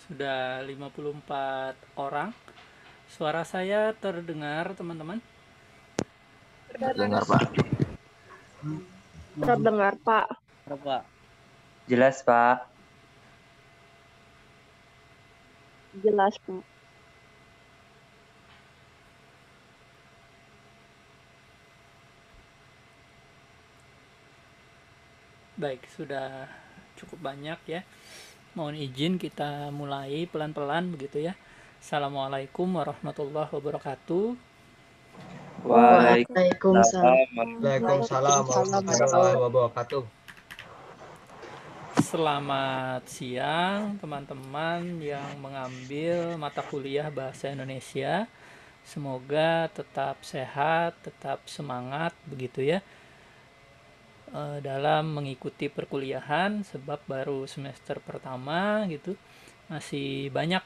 Sudah 54 orang. Suara saya terdengar, teman-teman? Terdengar, Pak. Terdengar, Pak. Pak. Jelas, Pak. Jelas, Pak. Baik, sudah cukup banyak ya. Mohon izin kita mulai pelan-pelan begitu ya. Assalamualaikum warahmatullahi wabarakatuh. Waalaikumsalam. Waalaikumsalam warahmatullahi wabarakatuh. Selamat siang teman-teman yang mengambil mata kuliah Bahasa Indonesia. Semoga tetap sehat, tetap semangat begitu ya dalam mengikuti perkuliahan, sebab baru semester pertama gitu. Masih banyak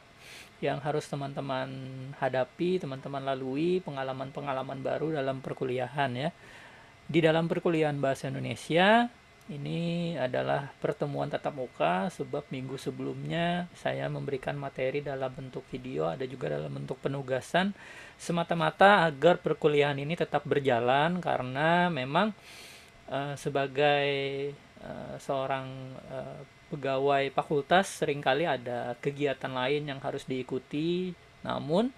yang harus teman-teman hadapi, teman-teman lalui, pengalaman-pengalaman baru dalam perkuliahan ya. Di dalam perkuliahan Bahasa Indonesia ini adalah pertemuan tatap muka, sebab minggu sebelumnya saya memberikan materi dalam bentuk video, ada juga dalam bentuk penugasan, semata-mata agar perkuliahan ini tetap berjalan, karena memang sebagai seorang pegawai fakultas seringkali ada kegiatan lain yang harus diikuti, namun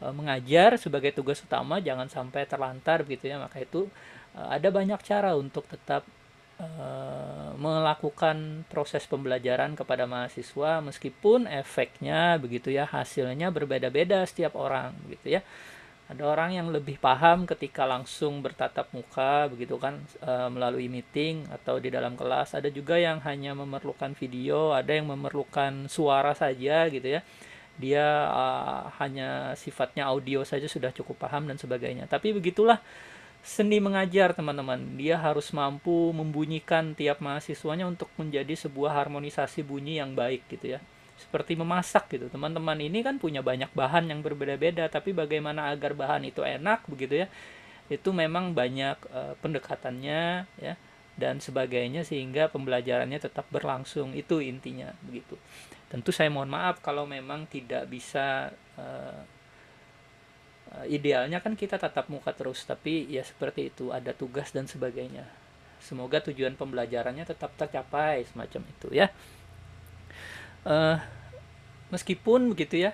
mengajar sebagai tugas utama jangan sampai terlantar begitu ya. Maka itu ada banyak cara untuk tetap melakukan proses pembelajaran kepada mahasiswa, meskipun efeknya begitu ya, hasilnya berbeda-beda setiap orang begitu ya. Ada orang yang lebih paham ketika langsung bertatap muka begitu kan, melalui meeting atau di dalam kelas. Ada juga yang hanya memerlukan video, ada yang memerlukan suara saja gitu ya. Dia hanya sifatnya audio saja sudah cukup paham dan sebagainya. Tapi begitulah seni mengajar, teman-teman. Dia harus mampu membunyikan tiap mahasiswanya untuk menjadi sebuah harmonisasi bunyi yang baik gitu ya. Seperti memasak gitu. Teman-teman ini kan punya banyak bahan yang berbeda-beda, tapi bagaimana agar bahan itu enak begitu ya. Itu memang banyak pendekatannya ya dan sebagainya, sehingga pembelajarannya tetap berlangsung. Itu intinya begitu. Tentu saya mohon maaf kalau memang tidak bisa idealnya kan kita tatap muka terus, tapi ya seperti itu, ada tugas dan sebagainya. Semoga tujuan pembelajarannya tetap tercapai semacam itu ya. Meskipun begitu ya,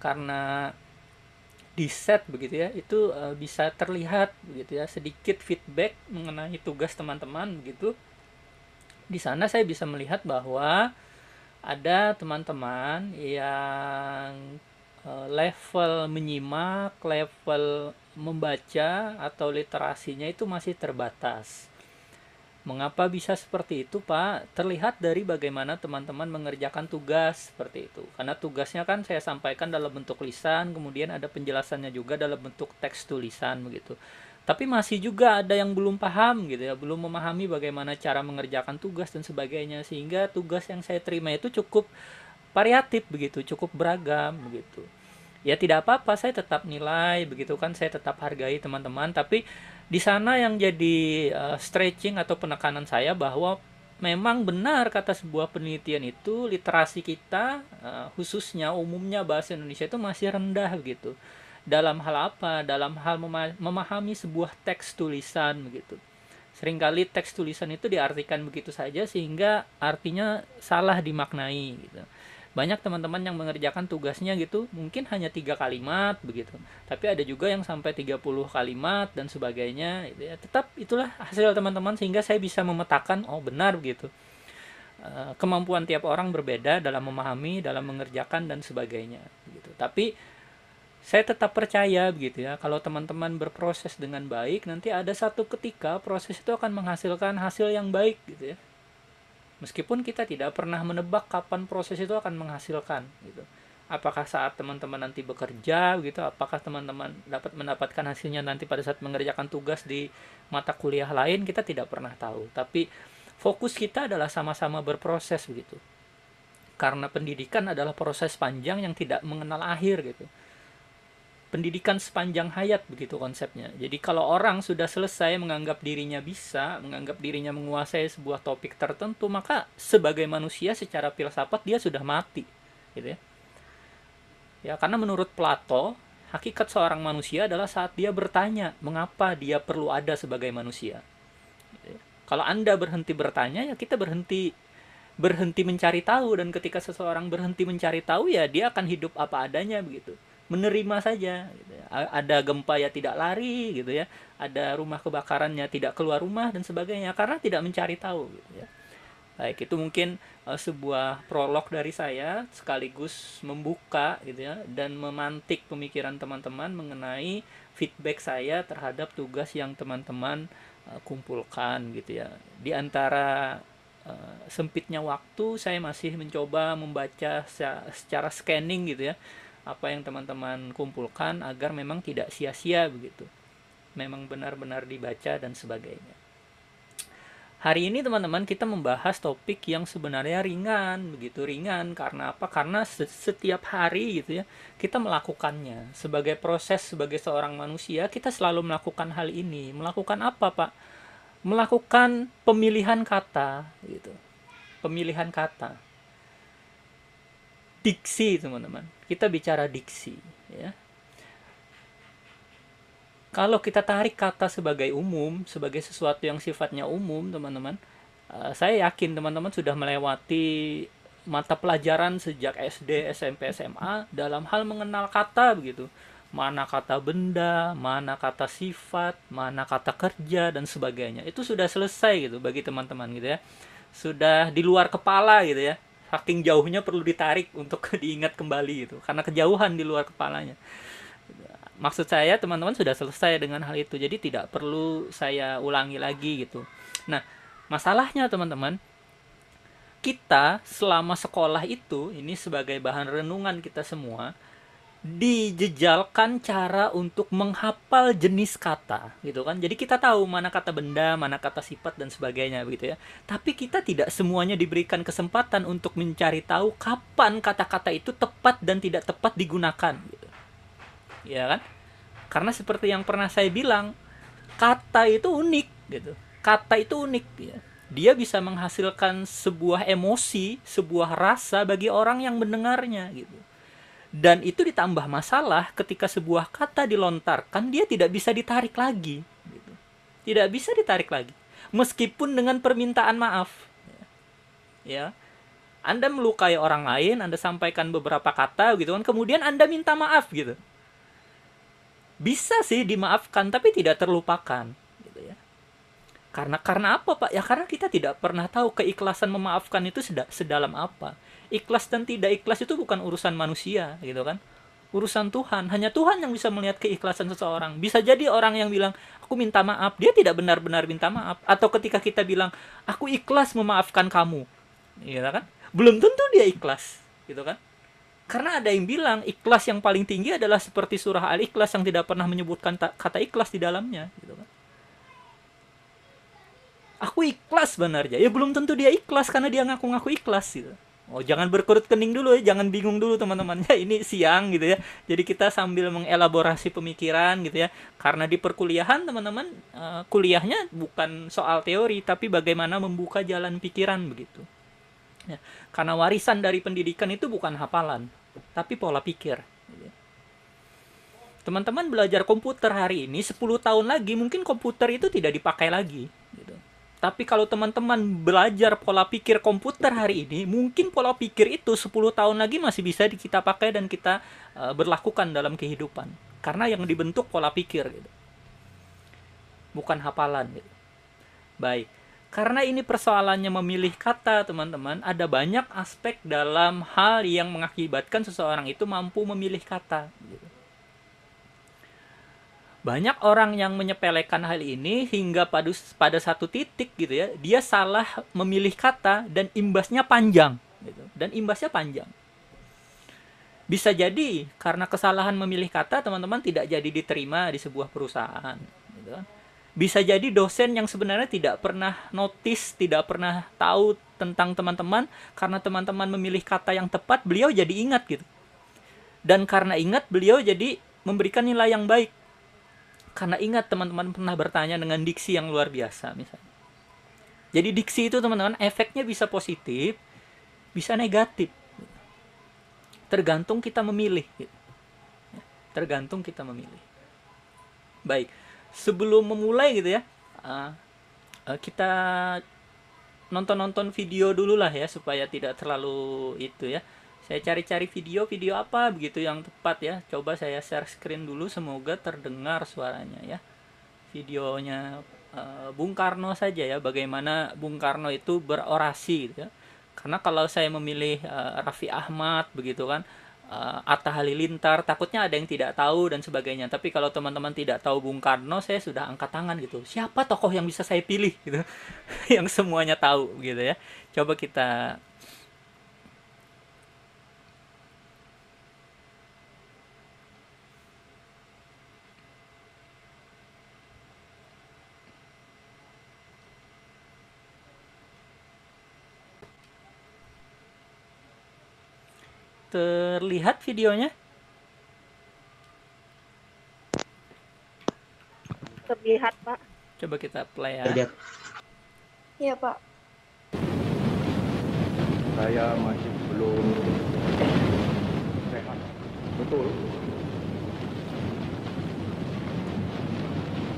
karena di set begitu ya, itu bisa terlihat begitu ya sedikit feedback mengenai tugas teman-teman begitu. Di sana saya bisa melihat bahwa ada teman-teman yang level menyimak, level membaca atau literasinya itu masih terbatas. Mengapa bisa seperti itu, Pak? Terlihat dari bagaimana teman-teman mengerjakan tugas seperti itu. Karena tugasnya kan saya sampaikan dalam bentuk lisan, kemudian ada penjelasannya juga dalam bentuk teks tulisan begitu. Tapi masih juga ada yang belum paham gitu ya, belum memahami bagaimana cara mengerjakan tugas dan sebagainya, sehingga tugas yang saya terima itu cukup variatif begitu, cukup beragam begitu. Ya tidak apa-apa, saya tetap nilai begitu kan, saya tetap hargai teman-teman, tapi di sana yang jadi stretching atau penekanan saya bahwa memang benar kata sebuah penelitian itu, literasi kita khususnya umumnya bahasa Indonesia itu masih rendah begitu. Dalam hal apa? Dalam hal memahami sebuah teks tulisan begitu. Seringkali teks tulisan itu diartikan begitu saja sehingga artinya salah dimaknai gitu. Banyak teman-teman yang mengerjakan tugasnya gitu mungkin hanya 3 kalimat begitu, tapi ada juga yang sampai 30 kalimat dan sebagainya gitu ya. Tetap itulah hasil teman-teman, sehingga saya bisa memetakan, oh benar begitu, kemampuan tiap orang berbeda dalam memahami, dalam mengerjakan dan sebagainya gitu. Tapi saya tetap percaya begitu ya, kalau teman-teman berproses dengan baik, nanti ada satu ketika proses itu akan menghasilkan hasil yang baik gitu ya. Meskipun kita tidak pernah menebak kapan proses itu akan menghasilkan gitu. Apakah saat teman-teman nanti bekerja gitu, apakah teman-teman dapat mendapatkan hasilnya nanti pada saat mengerjakan tugas di mata kuliah lain, kita tidak pernah tahu. Tapi fokus kita adalah sama-sama berproses begitu. Karena pendidikan adalah proses panjang yang tidak mengenal akhir gitu. Pendidikan sepanjang hayat begitu konsepnya. Jadi kalau orang sudah selesai menganggap dirinya bisa, menganggap dirinya menguasai sebuah topik tertentu, maka sebagai manusia secara filsafat dia sudah mati gitu ya. Ya, karena menurut Plato, hakikat seorang manusia adalah saat dia bertanya mengapa dia perlu ada sebagai manusia. Kalau Anda berhenti bertanya, ya kita berhenti mencari tahu, dan ketika seseorang berhenti mencari tahu, ya dia akan hidup apa adanya begitu, menerima saja gitu ya. Ada gempa ya tidak lari gitu ya, ada rumah kebakarannya tidak keluar rumah dan sebagainya, karena tidak mencari tahu gitu ya. Baik, itu mungkin sebuah prolog dari saya sekaligus membuka gitu ya, dan memantik pemikiran teman-teman mengenai feedback saya terhadap tugas yang teman-teman kumpulkan gitu ya. Di antara sempitnya waktu, saya masih mencoba membaca secara scanning gitu ya, apa yang teman-teman kumpulkan, agar memang tidak sia-sia begitu, memang benar-benar dibaca dan sebagainya. Hari ini teman-teman kita membahas topik yang sebenarnya ringan, begitu ringan. Karena apa? Karena setiap hari gitu ya, kita melakukannya. Sebagai proses, sebagai seorang manusia, kita selalu melakukan hal ini. Melakukan apa, Pak? Melakukan pemilihan kata gitu. Pemilihan kata. Diksi, teman-teman. Kita bicara diksi, ya. Kalau kita tarik kata sebagai umum, sebagai sesuatu yang sifatnya umum, teman-teman, saya yakin teman-teman sudah melewati mata pelajaran sejak SD, SMP, SMA dalam hal mengenal kata begitu. Mana kata benda, mana kata sifat, mana kata kerja, dan sebagainya. Itu sudah selesai gitu bagi teman-teman gitu ya. Sudah di luar kepala gitu ya. Saking jauhnya perlu ditarik untuk diingat kembali gitu. Karena kejauhan di luar kepalanya. Maksud saya teman-teman sudah selesai dengan hal itu, jadi tidak perlu saya ulangi lagi gitu. Nah, masalahnya teman-teman, kita selama sekolah itu, ini sebagai bahan renungan kita semua, dijejalkan cara untuk menghafal jenis kata gitu kan. Jadi kita tahu mana kata benda, mana kata sifat dan sebagainya begitu ya. Tapi kita tidak semuanya diberikan kesempatan untuk mencari tahu kapan kata-kata itu tepat dan tidak tepat digunakan gitu. Ya kan? Karena seperti yang pernah saya bilang, kata itu unik gitu. Kata itu unik ya. Dia bisa menghasilkan sebuah emosi, sebuah rasa bagi orang yang mendengarnya gitu. Dan itu ditambah masalah ketika sebuah kata dilontarkan, dia tidak bisa ditarik lagi gitu. Tidak bisa ditarik lagi. Meskipun dengan permintaan maaf. Ya. Anda melukai orang lain, Anda sampaikan beberapa kata gitu kan, kemudian Anda minta maaf gitu. Bisa sih dimaafkan, tapi tidak terlupakan gitu ya. Karena apa, Pak? Ya karena kita tidak pernah tahu keikhlasan memaafkan itu sedalam apa. Ikhlas dan tidak ikhlas itu bukan urusan manusia gitu kan. Urusan Tuhan. Hanya Tuhan yang bisa melihat keikhlasan seseorang. Bisa jadi orang yang bilang, aku minta maaf, dia tidak benar-benar minta maaf. Atau ketika kita bilang, aku ikhlas memaafkan kamu, gitu kan, belum tentu dia ikhlas gitu kan. Karena ada yang bilang ikhlas yang paling tinggi adalah seperti surah Al-Ikhlas yang tidak pernah menyebutkan kata ikhlas di dalamnya gitu kan. Aku ikhlas benarnya. Ya belum tentu dia ikhlas karena dia ngaku-ngaku ikhlas gitu. Oh, jangan berkerut kening dulu ya, jangan bingung dulu teman-teman. Ya ini siang gitu ya. Jadi kita sambil mengelaborasi pemikiran gitu ya. Karena di perkuliahan teman-teman, kuliahnya bukan soal teori tapi bagaimana membuka jalan pikiran begitu. Ya, karena warisan dari pendidikan itu bukan hafalan, tapi pola pikir. Teman-teman belajar komputer hari ini, 10 tahun lagi mungkin komputer itu tidak dipakai lagi. Gitu. Tapi kalau teman-teman belajar pola pikir komputer hari ini, mungkin pola pikir itu 10 tahun lagi masih bisa kita pakai dan kita berlakukan dalam kehidupan. Karena yang dibentuk pola pikir, gitu. Bukan hafalan. Gitu. Baik. Karena ini persoalannya memilih kata, teman-teman, ada banyak aspek dalam hal yang mengakibatkan seseorang itu mampu memilih kata. Banyak orang yang menyepelekan hal ini hingga pada satu titik gitu ya, dia salah memilih kata dan imbasnya panjang. Gitu. Dan imbasnya panjang. Bisa jadi karena kesalahan memilih kata, teman-teman tidak jadi diterima di sebuah perusahaan. Gitu. Bisa jadi dosen yang sebenarnya tidak pernah notice, tidak pernah tahu tentang teman-teman, karena teman-teman memilih kata yang tepat, beliau jadi ingat gitu. Dan karena ingat, beliau jadi memberikan nilai yang baik. Karena ingat teman-teman pernah bertanya dengan diksi yang luar biasa misalnya. Jadi diksi itu teman-teman efeknya bisa positif, bisa negatif. tergantung kita memilih gitu. Tergantung kita memilih. Baik, sebelum memulai gitu ya, kita nonton video dulu lah ya, supaya tidak terlalu itu ya. Saya cari-cari video apa begitu yang tepat ya. Coba saya share screen dulu, semoga terdengar suaranya ya. Videonya Bung Karno saja ya, bagaimana Bung Karno itu berorasi gitu ya. Karena kalau saya memilih Raffi Ahmad begitu kan, Atta Halilintar, takutnya ada yang tidak tahu dan sebagainya. Tapi kalau teman-teman tidak tahu Bung Karno, saya sudah angkat tangan gitu. Siapa tokoh yang bisa saya pilih gitu, yang semuanya tahu gitu ya. Coba kita terlihat videonya. Terlihat, Pak. Coba kita play ya. Lihat. Iya, Pak. Saya masih belum sehat. Betul.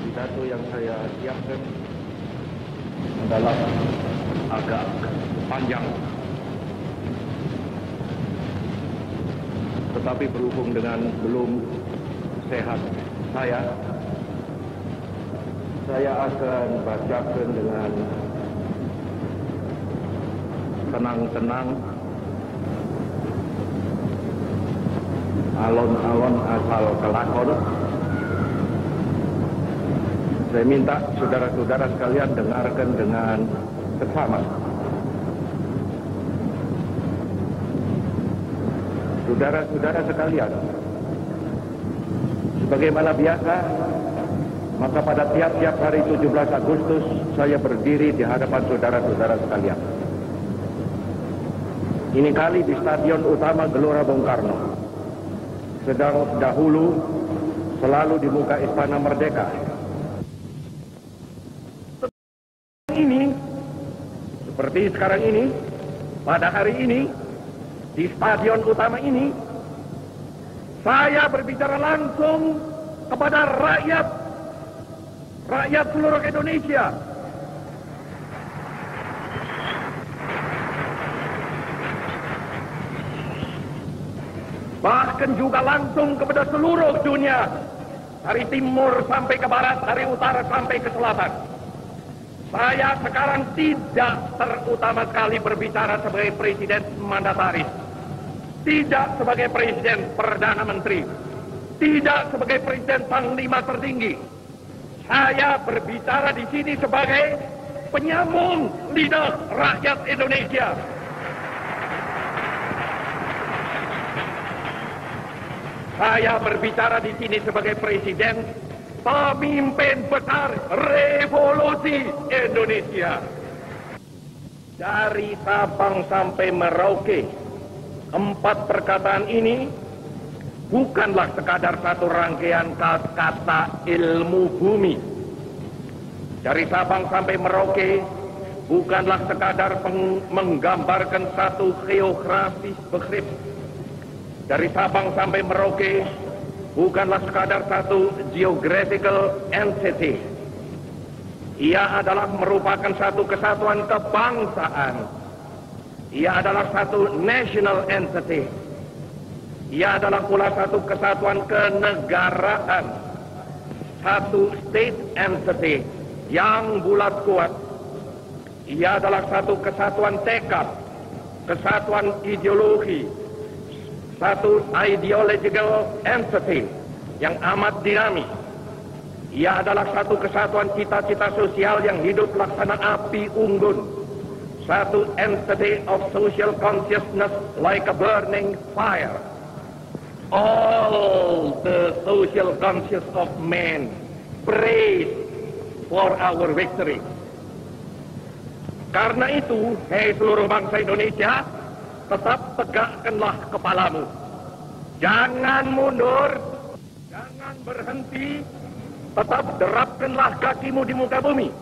Pidato yang saya siapkan adalah agak panjang. Tetapi berhubung dengan belum sehat saya akan bacakan dengan tenang-tenang, alon-alon asal kelakon. Saya minta saudara-saudara sekalian dengarkan dengan seksama. Saudara-saudara sekalian, sebagaimana biasa, maka pada tiap-tiap hari 17 Agustus saya berdiri di hadapan saudara-saudara sekalian. Ini kali di Stadion Utama Gelora Bung Karno. Sedang dahulu selalu di muka Istana Merdeka. Seperti sekarang ini, pada hari ini, di Stadion Utama ini, saya berbicara langsung kepada rakyat seluruh Indonesia. Bahkan juga langsung kepada seluruh dunia, dari timur sampai ke barat, dari utara sampai ke selatan. Saya sekarang tidak terutama sekali berbicara sebagai presiden mandataris, tidak sebagai presiden perdana menteri, tidak sebagai presiden panglima tertinggi. Saya berbicara di sini sebagai penyambung lidah rakyat Indonesia. Saya berbicara di sini sebagai presiden pemimpin besar revolusi Indonesia. Dari Sabang sampai Merauke, 4 perkataan ini bukanlah sekadar satu rangkaian kata ilmu bumi. Dari Sabang sampai Merauke bukanlah sekadar menggambarkan satu geografis begrip. Dari Sabang sampai Merauke bukanlah sekadar satu geographical entity. Ia adalah merupakan satu kesatuan kebangsaan. Ia adalah satu national entity. Ia adalah pula satu kesatuan kenegaraan, satu state entity yang bulat kuat. Ia adalah satu kesatuan tekad, kesatuan ideologi, satu ideological entity yang amat dinamis. Ia adalah satu kesatuan cita-cita sosial yang hidup laksana api unggun, satu entity of social consciousness like a burning fire. All the social conscious of men praise for our victory. Karena itu, hei seluruh bangsa Indonesia, tetap tegakkanlah kepalamu. Jangan mundur, jangan berhenti, tetap derapkanlah kakimu di muka bumi.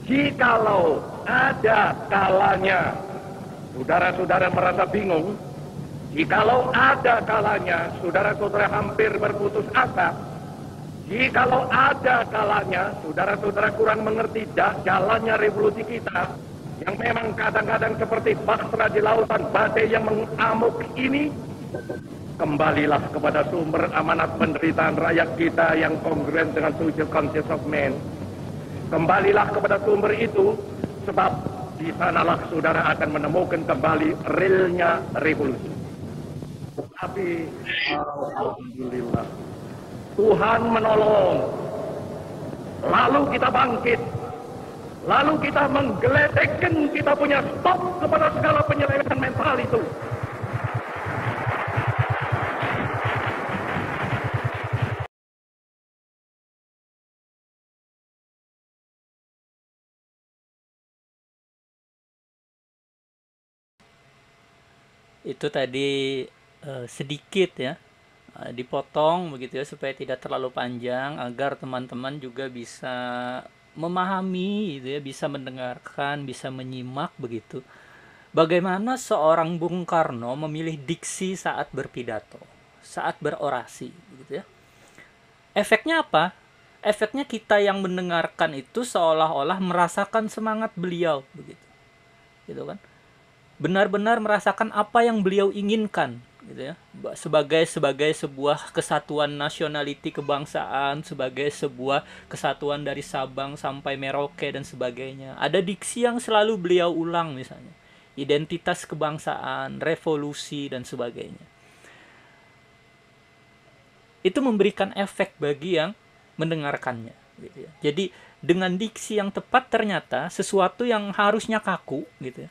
Jikalau ada kalanya saudara-saudara merasa bingung, Jikalau ada kalanya saudara-saudara hampir berputus asa, jikalau ada kalanya saudara-saudara kurang mengerti jalannya revolusi kita, yang memang kadang-kadang seperti bahtera di lautan badai yang mengamuk ini, kembalilah kepada sumber amanat penderitaan rakyat kita yang kongruent dengan social conscience of man. Kembalilah kepada sumber itu, sebab di sanalah saudara akan menemukan kembali realnya revolusi. Tapi alhamdulillah, Tuhan menolong. Lalu kita bangkit. Lalu kita menggeletekkan kita punya stop kepada segala penyelewengan mental itu. Itu tadi sedikit ya, dipotong begitu ya supaya tidak terlalu panjang agar teman-teman juga bisa memahami gitu ya, bisa mendengarkan, bisa menyimak begitu. Bagaimana seorang Bung Karno memilih diksi saat berpidato, saat berorasi begitu ya. Efeknya apa? Efeknya kita yang mendengarkan itu seolah-olah merasakan semangat beliau begitu. Gitu kan? Benar-benar merasakan apa yang beliau inginkan gitu ya, sebagai sebuah kesatuan nationality kebangsaan, sebagai sebuah kesatuan dari Sabang sampai Merauke dan sebagainya. Ada diksi yang selalu beliau ulang, misalnya identitas kebangsaan, revolusi dan sebagainya. Itu memberikan efek bagi yang mendengarkannya gitu ya. Jadi dengan diksi yang tepat ternyata sesuatu yang harusnya kaku gitu ya.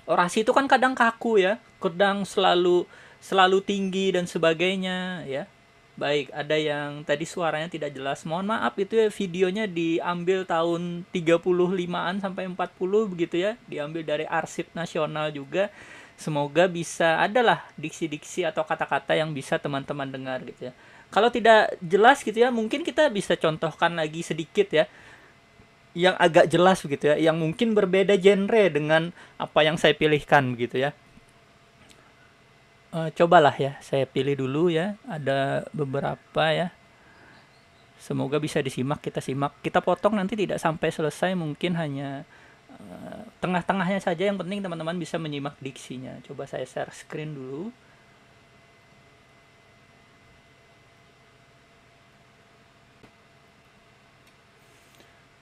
Orasi itu kan kadang kaku ya, kadang selalu tinggi dan sebagainya ya. Baik, ada yang tadi suaranya tidak jelas. Mohon maaf itu ya, videonya diambil tahun 35-an sampai 40 begitu ya. Diambil dari arsip nasional juga. Semoga bisa adalah diksi-diksi atau kata-kata yang bisa teman-teman dengar gitu ya. Kalau tidak jelas gitu ya, mungkin kita bisa contohkan lagi sedikit ya, yang agak jelas begitu ya, yang mungkin berbeda genre dengan apa yang saya pilihkan begitu ya. Cobalah ya, saya pilih dulu ya, ada beberapa ya. Semoga bisa disimak, kita simak. Kita potong nanti tidak sampai selesai, mungkin hanya tengah-tengahnya saja, yang penting teman-teman bisa menyimak diksinya. Coba saya share screen dulu.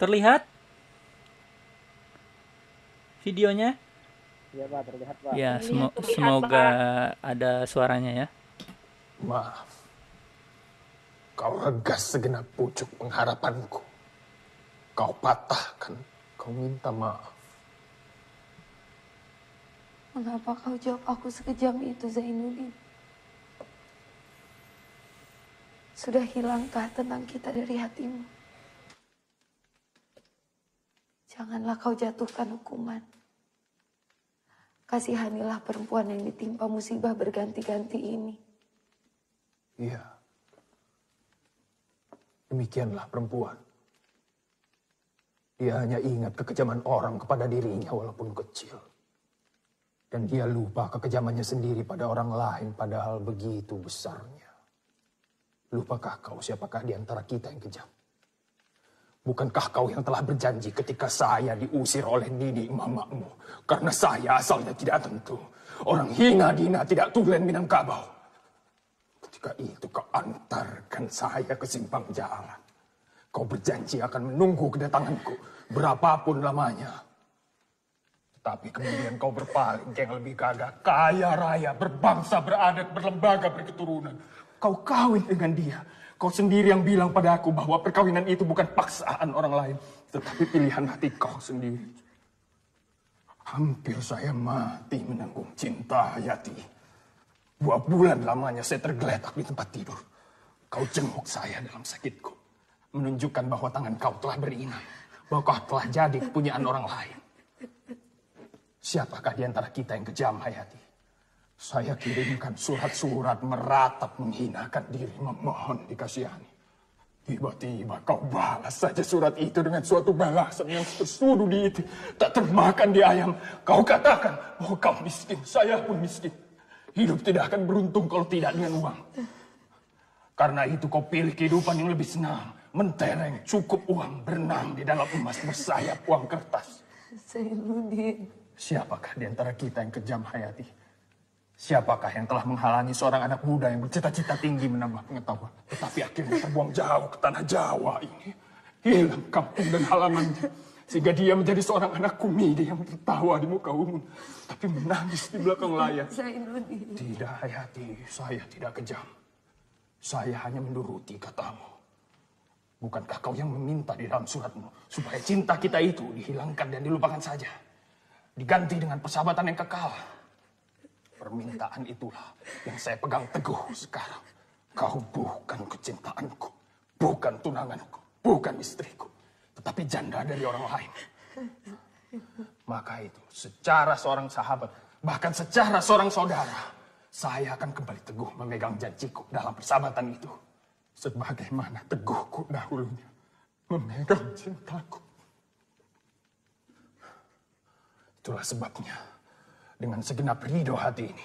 Terlihat videonya? Iya Pak, terlihat Pak. Ya, semoga ada suaranya ya. Maaf. Kau regas segenap pucuk pengharapanku. Kau patahkan, kau minta maaf. Mengapa kau jawab aku sekejam itu, Zainuddin? Sudah hilangkah tentang kita dari hatimu? Janganlah kau jatuhkan hukuman. Kasihanilah perempuan yang ditimpa musibah berganti-ganti ini. Iya. Demikianlah perempuan. Dia hanya ingat kekejaman orang kepada dirinya walaupun kecil. Dan dia lupa kekejamannya sendiri pada orang lain padahal begitu besarnya. Lupakah kau siapakah di antara kita yang kejam? Bukankah kau yang telah berjanji ketika saya diusir oleh Nidi mamamu? Karena saya asalnya tidak tentu. Orang hina dina tidak tulen Minangkabau. Ketika itu kau antarkan saya ke simpang jalan. Kau berjanji akan menunggu kedatanganku berapapun lamanya. Tapi kemudian kau berpaling yang lebih gagah. Kaya raya, berbangsa, beradat, berlembaga, berketurunan. Kau kawin dengan dia. Kau sendiri yang bilang pada aku bahwa perkawinan itu bukan paksaan orang lain, tetapi pilihan hati kau sendiri. Hampir saya mati menanggung cinta Hayati. 2 bulan lamanya saya tergeletak di tempat tidur. Kau jenguk saya dalam sakitku, menunjukkan bahwa tangan kau telah berinang, bahwa kau telah jadi kepunyaan orang lain. Siapakah di antara kita yang kejam, Hayati? Saya kirimkan surat-surat meratap menghinakan diri, memohon dikasihani. Tiba-tiba kau balas saja surat itu dengan suatu balasan yang tersudu di itu, tak termakan di ayam. Kau katakan bahwa kau miskin, saya pun miskin. Hidup tidak akan beruntung kalau tidak dengan uang. Karena itu kau pilih kehidupan yang lebih senang. Mentereng, cukup uang, berenang di dalam emas bersayap uang kertas. Zainuddin. Siapakah di antara kita yang kejam, Hayati? Siapakah yang telah menghalangi seorang anak muda yang bercita-cita tinggi menambah pengetahuan, tetapi akhirnya terbuang jauh ke tanah Jawa ini? Hilang kampung dan halamannya, sehingga dia menjadi seorang anak kumidi yang tertawa di muka umum, tapi menangis di belakang layar. Zainuddin. Tidak, Hayati, saya tidak kejam. Saya hanya menuruti katamu. Bukankah kau yang meminta di dalam suratmu supaya cinta kita itu dihilangkan dan dilupakan saja, diganti dengan persahabatan yang kekal? Permintaan itulah yang saya pegang teguh sekarang. Kau bukan kecintaanku, bukan tunanganku, bukan istriku, tetapi janda dari orang lain. Maka itu, secara seorang sahabat, bahkan secara seorang saudara, saya akan kembali teguh memegang janjiku dalam persahabatan itu. Sebagaimana teguhku dahulunya memegang cintaku. Itulah sebabnya, dengan segenap ridho hati ini,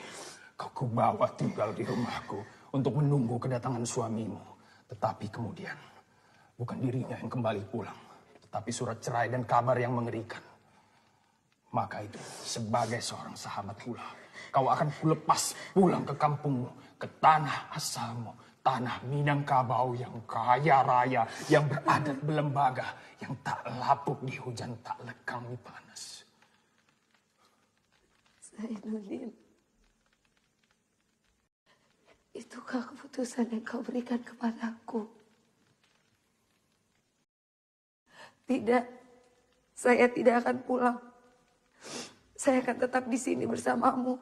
kau kubawa tinggal di rumahku untuk menunggu kedatangan suamimu. Tetapi kemudian, bukan dirinya yang kembali pulang, tetapi surat cerai dan kabar yang mengerikan. Maka itu, sebagai seorang sahabat pula, kau akan kulepas pulang ke kampungmu, ke tanah asalmu, tanah Minangkabau yang kaya raya, yang beradat berlembaga, yang tak lapuk di hujan, tak lekang di panas. Zainuddin, itukah keputusan yang kau berikan kepadaku? Tidak, saya tidak akan pulang. Saya akan tetap di sini bersamamu.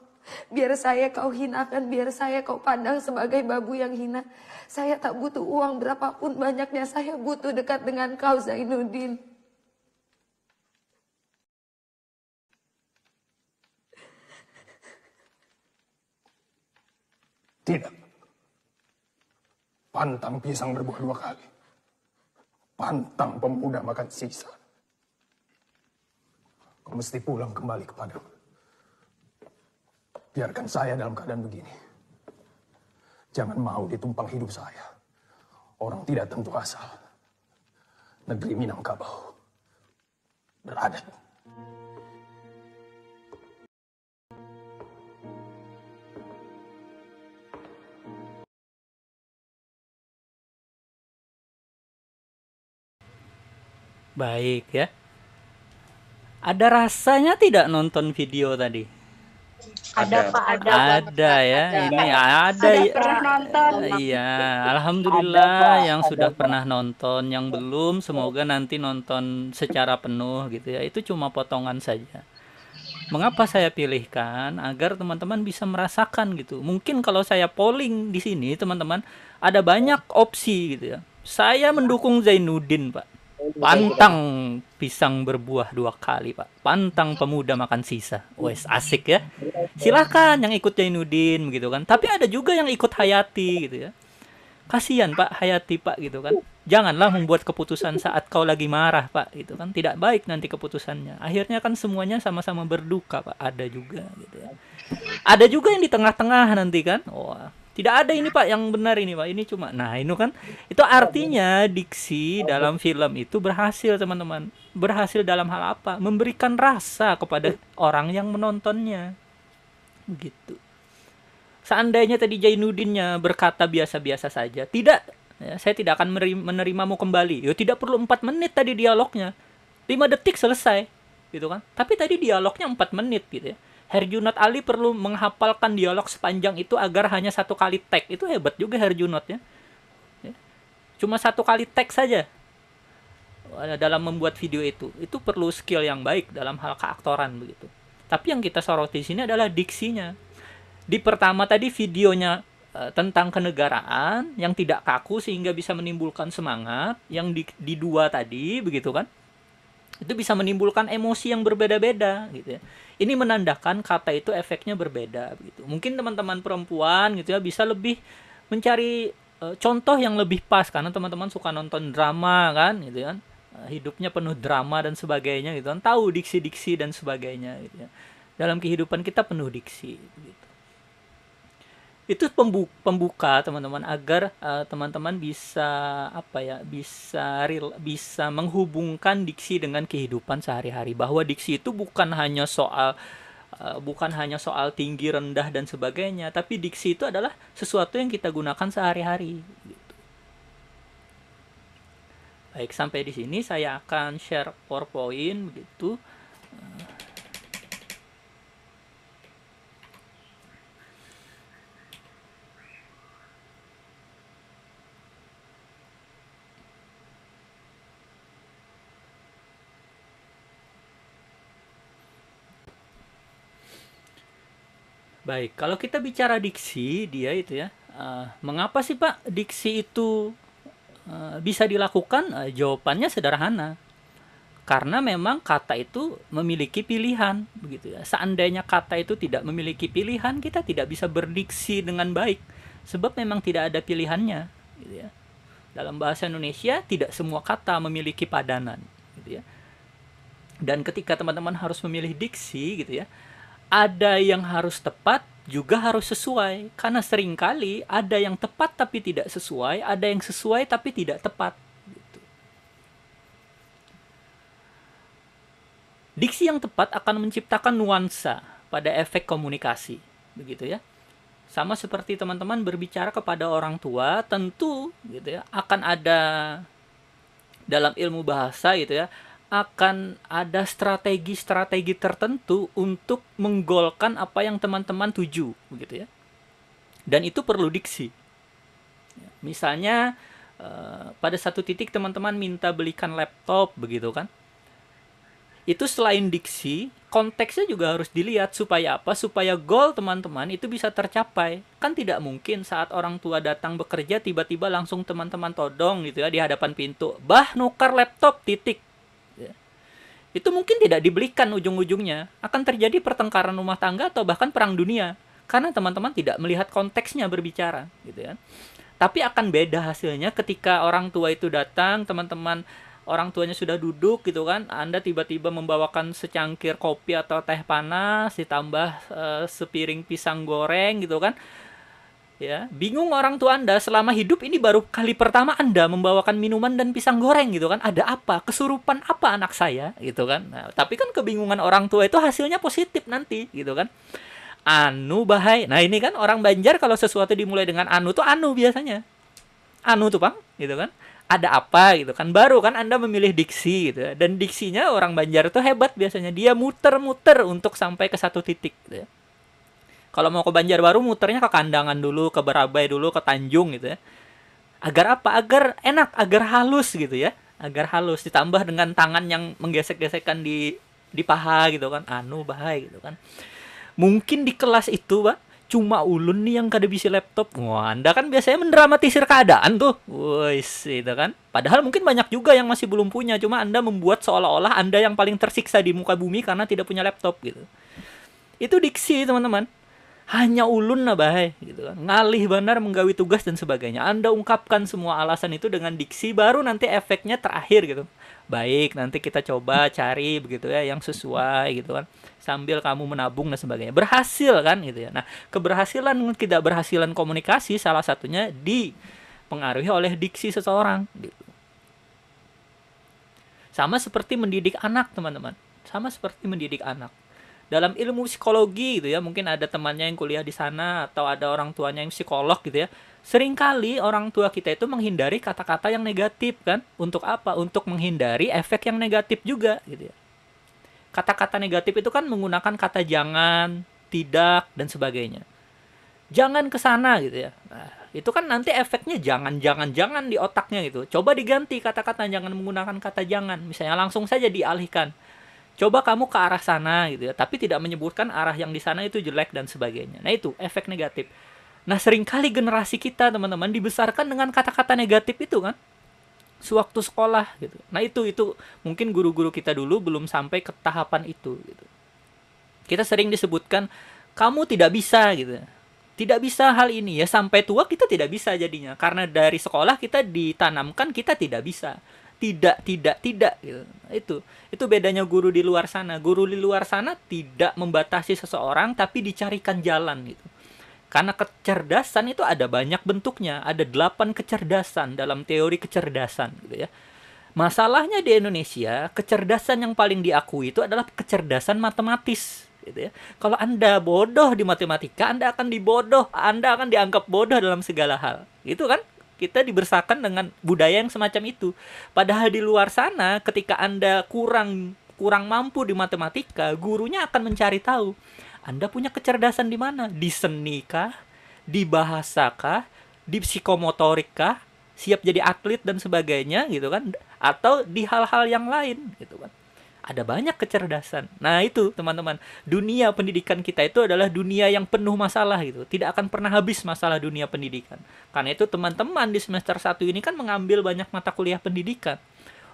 Biar saya kau hinakan, biar saya kau pandang sebagai babu yang hina. Saya tak butuh uang berapapun banyaknya, saya butuh dekat dengan kau, Zainuddin. Tidak. Pantang pisang berbuah 2 kali. Pantang pemuda makan sisa. Kau mesti pulang kembali kepadamu. Biarkan saya dalam keadaan begini. Jangan mau ditumpang hidup saya. Orang tidak tentu asal. Negeri Minangkabau. Beradat. Baik ya. Ada rasanya tidak nonton video tadi? Ada Pak, Ada ya. Ini ada Sudah ya. pernah nonton. Iya, alhamdulillah yang sudah pernah nonton, yang belum semoga nanti nonton secara penuh gitu ya. Itu cuma potongan saja. Mengapa saya pilihkan? Agar teman-teman bisa merasakan gitu. Mungkin kalau saya polling di sini teman-teman ada banyak opsi gitu ya. Saya mendukung Zainuddin, Pak. Pantang pisang berbuah 2 kali, Pak. Pantang pemuda makan sisa. Wes asik ya. Silahkan yang ikut Zainuddin gitu kan. Tapi ada juga yang ikut Hayati gitu ya. Kasihan Pak Hayati, Pak gitu kan. Janganlah membuat keputusan saat kau lagi marah, Pak gitu kan. Tidak baik nanti keputusannya. Akhirnya kan semuanya sama-sama berduka, Pak. Ada juga gitu ya. Ada juga yang di tengah-tengah nanti kan. Wah, tidak ada ini Pak yang benar ini Pak. Ini cuma, nah ini kan. Itu artinya diksi dalam film itu berhasil teman-teman. Berhasil dalam hal apa? Memberikan rasa kepada orang yang menontonnya. Gitu. Seandainya tadi Zainuddinnya berkata biasa-biasa saja. Tidak, ya, saya tidak akan menerimamu kembali. Ya tidak perlu 4 menit tadi dialognya. 5 detik selesai. Gitu kan. Tapi tadi dialognya 4 menit gitu ya. Herjunot Ali perlu menghafalkan dialog sepanjang itu agar hanya 1 kali tag. Itu hebat juga Herjunot ya. Cuma 1 kali tag saja dalam membuat video itu. Itu perlu skill yang baik dalam hal keaktoran begitu. Tapi yang kita soroti di sini adalah diksinya. Di pertama tadi videonya tentang kenegaraan yang tidak kaku sehingga bisa menimbulkan semangat. Yang di 2 tadi begitu kan. Itu bisa menimbulkan emosi yang berbeda-beda gitu ya. Ini menandakan kata itu efeknya berbeda begitu. Mungkin teman-teman perempuan gitu ya bisa lebih mencari contoh yang lebih pas karena teman-teman suka nonton drama kan gitu kan. Hidupnya penuh drama dan sebagainya gitu kan. Tahu diksi-diksi dan sebagainya gitu ya. Dalam kehidupan kita penuh diksi gitu. Itu pembuka teman-teman, agar teman-teman bisa bisa menghubungkan diksi dengan kehidupan sehari-hari, bahwa diksi itu bukan hanya soal tinggi rendah dan sebagainya, tapi diksi itu adalah sesuatu yang kita gunakan sehari-hari gitu. Baik, sampai di sini saya akan share PowerPoint begitu. Baik, kalau kita bicara diksi, dia itu ya, mengapa sih Pak diksi itu bisa dilakukan? Jawabannya sederhana. Karena memang kata itu memiliki pilihan, begitu ya. Seandainya kata itu tidak memiliki pilihan, kita tidak bisa berdiksi dengan baik, sebab memang tidak ada pilihannya, gitu ya. Dalam bahasa Indonesia, tidak semua kata memiliki padanan, gitu ya. Dan ketika teman-teman harus memilih diksi, gitu ya, ada yang harus tepat, juga harus sesuai. Karena seringkali ada yang tepat tapi tidak sesuai, ada yang sesuai tapi tidak tepat. Gitu. Diksi yang tepat akan menciptakan nuansa pada efek komunikasi. Begitu ya. Sama seperti teman-teman berbicara kepada orang tua, tentu gitu ya, akan ada dalam ilmu bahasa gitu ya, akan ada strategi-strategi tertentu untuk menggolkan apa yang teman-teman tuju, begitu ya. Dan itu perlu diksi. Misalnya pada satu titik teman-teman minta belikan laptop, begitu kan. Itu selain diksi, konteksnya juga harus dilihat supaya apa? Supaya goal teman-teman itu bisa tercapai. Kan tidak mungkin saat orang tua datang bekerja tiba-tiba langsung teman-teman todong gitu ya di hadapan pintu. Bah, nukar laptop, titik. Itu mungkin tidak dibelikan ujung-ujungnya. Akan terjadi pertengkaran rumah tangga atau bahkan perang dunia. Karena teman-teman tidak melihat konteksnya berbicara. Gitu ya. Tapi akan beda hasilnya ketika orang tua itu datang, teman-teman orang tuanya sudah duduk gitu kan. Anda tiba-tiba membawakan secangkir kopi atau teh panas, ditambah sepiring pisang goreng gitu kan. Ya, bingung orang tua Anda, selama hidup ini baru kali pertama Anda membawakan minuman dan pisang goreng gitu kan. Ada apa? Kesurupan apa anak saya gitu kan. Nah, tapi kan kebingungan orang tua itu hasilnya positif nanti gitu kan. Anu bahai. Nah, ini kan orang Banjar kalau sesuatu dimulai dengan anu tuh anu biasanya. Anu tuh, Bang, gitu kan. Ada apa gitu kan. Baru kan Anda memilih diksi gitu ya. Dan diksinya orang Banjar itu hebat biasanya. Dia muter-muter untuk sampai ke satu titik gitu ya. Kalau mau ke Banjarbaru muternya ke Kandangan dulu, ke Barabai dulu, ke Tanjung gitu ya. Agar apa? Agar enak, agar halus gitu ya. Agar halus, ditambah dengan tangan yang menggesek-gesekkan di paha gitu kan. Anu bahaya gitu kan. Mungkin di kelas itu, Pak, cuma ulun nih yang kada bisa laptop. Wah, Anda kan biasanya mendramatisir keadaan tuh. Wis, gitu kan. Padahal mungkin banyak juga yang masih belum punya, cuma Anda membuat seolah-olah Anda yang paling tersiksa di muka bumi karena tidak punya laptop gitu. Itu diksi, teman-teman. Hanya ulun nah bahaya gitu kan. Ngalih benar menggawi tugas dan sebagainya. Anda ungkapkan semua alasan itu dengan diksi, baru nanti efeknya terakhir gitu. Baik, nanti kita coba cari begitu ya yang sesuai gitu kan. Sambil kamu menabung dan sebagainya. Berhasil kan gitu ya. Nah, keberhasilan dan ketidakberhasilan komunikasi salah satunya dipengaruhi oleh diksi seseorang gitu. Sama seperti mendidik anak, teman-teman. Sama seperti mendidik anak. Dalam ilmu psikologi gitu ya, mungkin ada temannya yang kuliah di sana atau ada orang tuanya yang psikolog gitu ya. Seringkali orang tua kita itu menghindari kata-kata yang negatif kan. Untuk apa? Untuk menghindari efek yang negatif juga gitu ya. Kata-kata negatif itu kan menggunakan kata jangan, tidak, dan sebagainya. Jangan ke sana gitu ya. Nah, itu kan nanti efeknya jangan di otaknya gitu. Coba diganti kata-kata, jangan menggunakan kata jangan. Misalnya langsung saja dialihkan. Coba kamu ke arah sana gitu ya, tapi tidak menyebutkan arah yang di sana itu jelek dan sebagainya. Nah, itu efek negatif. Nah, seringkali generasi kita, teman-teman, dibesarkan dengan kata-kata negatif itu kan. Sewaktu sekolah gitu. Nah, itu mungkin guru-guru kita dulu belum sampai ke tahapan itu gitu. Kita sering disebutkan kamu tidak bisa gitu. Tidak bisa hal ini ya, sampai tua kita tidak bisa jadinya. Karena dari sekolah kita ditanamkan kita tidak bisa. Tidak gitu. Itu bedanya guru di luar sana. Guru di luar sana tidak membatasi seseorang tapi dicarikan jalan gitu. Karena kecerdasan itu ada banyak bentuknya, ada 8 kecerdasan dalam teori kecerdasan gitu ya. Masalahnya di Indonesia, kecerdasan yang paling diakui itu adalah kecerdasan matematis gitu ya. Kalau Anda bodoh di matematika, Anda akan dibodoh, Anda akan dianggap bodoh dalam segala hal. Gitu kan? Kita dibesarkan dengan budaya yang semacam itu. Padahal di luar sana, ketika Anda kurang mampu di matematika, gurunya akan mencari tahu. Anda punya kecerdasan di mana? Di seni kah? Di bahasa kah? Di psikomotorik kah? Siap jadi atlet dan sebagainya gitu kan? Atau di hal-hal yang lain gitu kan? Ada banyak kecerdasan. Nah itu teman-teman, dunia pendidikan kita itu adalah dunia yang penuh masalah gitu. Tidak akan pernah habis masalah dunia pendidikan. Karena itu teman-teman di semester 1 ini kan mengambil banyak mata kuliah pendidikan.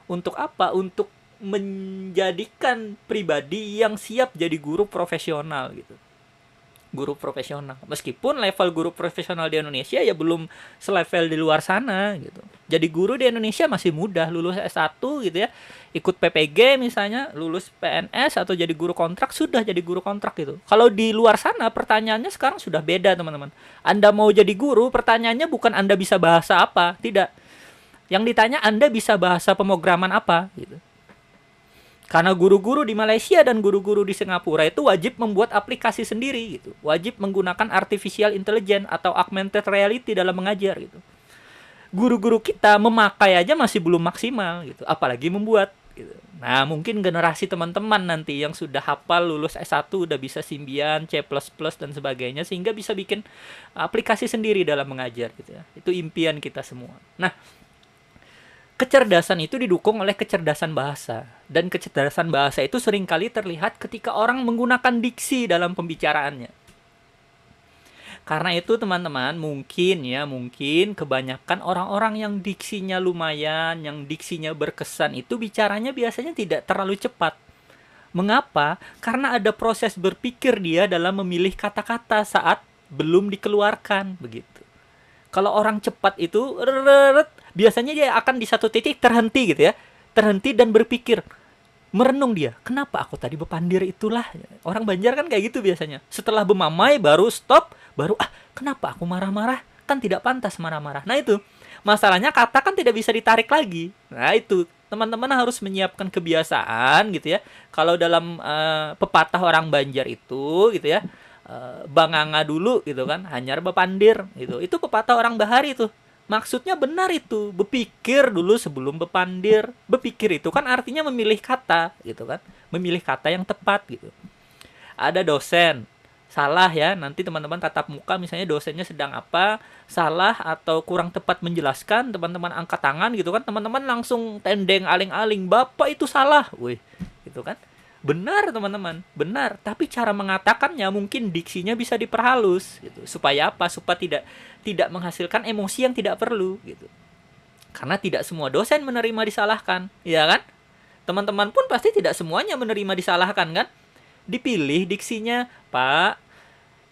Untuk apa? Untuk menjadikan pribadi yang siap jadi guru profesional gitu. Guru profesional. Meskipun level guru profesional di Indonesia ya belum selevel di luar sana gitu. Jadi guru di Indonesia masih mudah, lulus S1 gitu ya. Ikut PPG misalnya, lulus PNS atau jadi guru kontrak, sudah jadi guru kontrak gitu. Kalau di luar sana pertanyaannya sekarang sudah beda, teman-teman. Anda mau jadi guru, pertanyaannya bukan Anda bisa bahasa apa, tidak. Yang ditanya Anda bisa bahasa pemrograman apa gitu. Karena guru-guru di Malaysia dan guru-guru di Singapura itu wajib membuat aplikasi sendiri gitu. Wajib menggunakan artificial intelligence atau augmented reality dalam mengajar gitu. Guru-guru kita memakai aja masih belum maksimal gitu, apalagi membuat gitu. Nah, mungkin generasi teman-teman nanti yang sudah hafal lulus S1 udah bisa Symbian, C++ dan sebagainya sehingga bisa bikin aplikasi sendiri dalam mengajar gitu ya. Itu impian kita semua. Nah, kecerdasan itu didukung oleh kecerdasan bahasa. Dan kecerdasan bahasa itu seringkali terlihat ketika orang menggunakan diksi dalam pembicaraannya. Karena itu teman-teman, mungkin kebanyakan orang-orang yang diksinya lumayan, yang diksinya berkesan itu bicaranya biasanya tidak terlalu cepat. Mengapa? Karena ada proses berpikir dia dalam memilih kata-kata saat belum dikeluarkan, begitu. Kalau orang cepat itu biasanya dia akan di satu titik terhenti gitu ya. Terhenti dan berpikir. Merenung dia. Kenapa aku tadi bepandir itulah? Orang Banjar kan kayak gitu biasanya. Setelah bemamai baru stop. Baru kenapa aku marah-marah? Kan tidak pantas marah-marah. Nah itu. Masalahnya kata kan tidak bisa ditarik lagi. Nah itu. Teman-teman harus menyiapkan kebiasaan gitu ya. Kalau dalam pepatah orang Banjar itu gitu ya. Banganga dulu gitu kan. Hanyar bepandir gitu. Itu pepatah orang Bahari tuh. Maksudnya benar itu, berpikir dulu sebelum bepandir. Berpikir itu kan artinya memilih kata, gitu kan. Memilih kata yang tepat, gitu. Ada dosen, salah ya, nanti teman-teman tatap muka misalnya dosennya sedang apa, salah atau kurang tepat menjelaskan, teman-teman angkat tangan gitu kan, teman-teman langsung tendeng aling-aling, Bapak itu salah, wih, gitu kan. Benar teman-teman, benar. Tapi cara mengatakannya mungkin diksinya bisa diperhalus gitu. Supaya apa? Supaya tidak menghasilkan emosi yang tidak perlu gitu. Karena tidak semua dosen menerima disalahkan, ya kan? Teman-teman pun pasti tidak semuanya menerima disalahkan kan? Dipilih diksinya, Pak.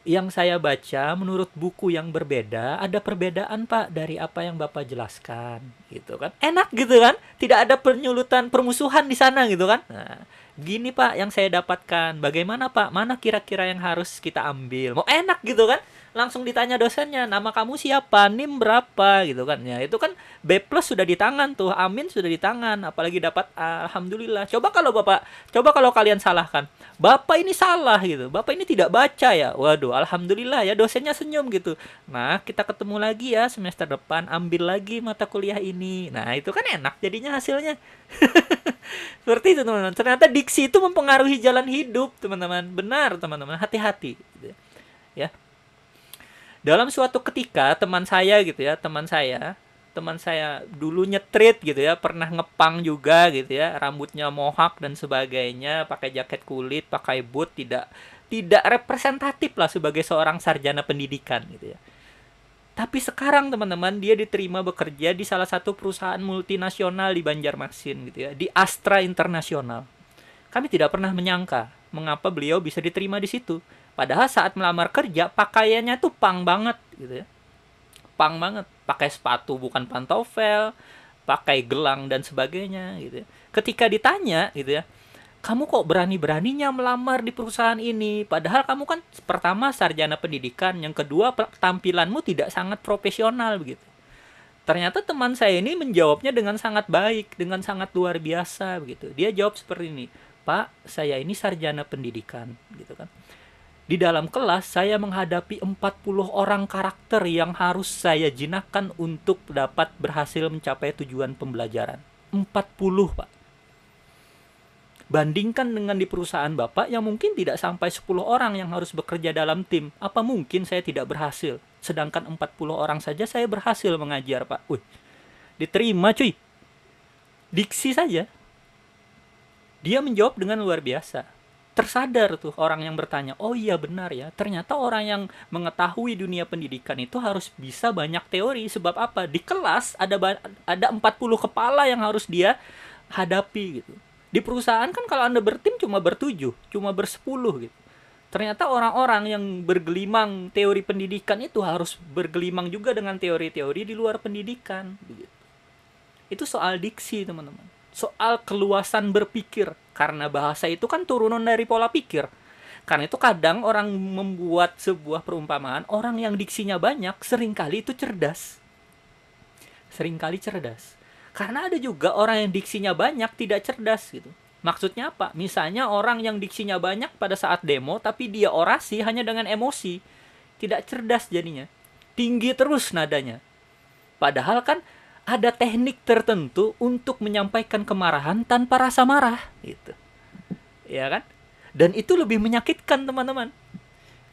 Yang saya baca menurut buku yang berbeda, ada perbedaan Pak dari apa yang Bapak jelaskan gitu kan. Enak gitu kan? Tidak ada penyulutan, permusuhan di sana gitu kan. Nah, gini Pak yang saya dapatkan. Bagaimana Pak? Mana kira-kira yang harus kita ambil? Mau enak gitu kan? Langsung ditanya dosennya, nama kamu siapa? NIM berapa? Gitu kan. Ya, itu kan B+ sudah di tangan tuh, Amin sudah di tangan, apalagi dapat alhamdulillah. Coba kalau kalian salahkan. Bapak ini salah gitu. Bapak ini tidak baca ya. Waduh, alhamdulillah ya dosennya senyum gitu. Nah, kita ketemu lagi ya semester depan, ambil lagi mata kuliah ini. Nah, itu kan enak jadinya hasilnya. Seperti itu teman-teman. Ternyata diksi itu mempengaruhi jalan hidup, teman-teman. Benar, teman-teman. Hati-hati gitu ya. Dalam suatu ketika teman saya dulu nyetrit gitu ya, pernah ngepang juga gitu ya, rambutnya mohak dan sebagainya, pakai jaket kulit, pakai boot, tidak representatif lah sebagai seorang sarjana pendidikan gitu ya. Tapi sekarang teman-teman dia diterima bekerja di salah satu perusahaan multinasional di Banjarmasin gitu ya, di Astra Internasional. Kami tidak pernah menyangka mengapa beliau bisa diterima di situ. Padahal saat melamar kerja pakaiannya tuh pang banget gitu ya. Pang banget, pakai sepatu bukan pantofel, pakai gelang dan sebagainya gitu ya. Ketika ditanya gitu ya, kamu kok berani-beraninya melamar di perusahaan ini? Padahal kamu kan pertama sarjana pendidikan, yang kedua tampilanmu tidak sangat profesional begitu. Ternyata teman saya ini menjawabnya dengan sangat baik, dengan sangat luar biasa begitu. Dia jawab seperti ini, Pak, saya ini sarjana pendidikan gitu kan. Di dalam kelas saya menghadapi 40 orang karakter yang harus saya jinakkan untuk dapat berhasil mencapai tujuan pembelajaran. 40, Pak. Bandingkan dengan di perusahaan Bapak yang mungkin tidak sampai 10 orang yang harus bekerja dalam tim. Apa mungkin saya tidak berhasil? Sedangkan 40 orang saja saya berhasil mengajar, Pak. Wih, diterima cuy. Diksi saja. Dia menjawab dengan luar biasa. Tersadar tuh orang yang bertanya, oh iya benar ya, ternyata orang yang mengetahui dunia pendidikan itu harus bisa banyak teori. Sebab apa? Di kelas ada 40 kepala yang harus dia hadapi gitu. Di perusahaan kan kalau Anda bertim cuma bertujuh, cuma bersepuluh gitu. Ternyata orang-orang yang bergelimang teori pendidikan itu harus bergelimang juga dengan teori-teori di luar pendidikan begitu. Itu soal diksi, teman-teman. Soal keluasan berpikir. Karena bahasa itu kan turunan dari pola pikir. Karena itu kadang orang membuat sebuah perumpamaan, orang yang diksinya banyak seringkali itu cerdas. Seringkali cerdas. Karena ada juga orang yang diksinya banyak tidak cerdas gitu. Maksudnya apa? Misalnya orang yang diksinya banyak pada saat demo, tapi dia orasi hanya dengan emosi. Tidak cerdas jadinya. Tinggi terus nadanya. Padahal kan ada teknik tertentu untuk menyampaikan kemarahan tanpa rasa marah gitu. Ya kan? Dan itu lebih menyakitkan, teman-teman.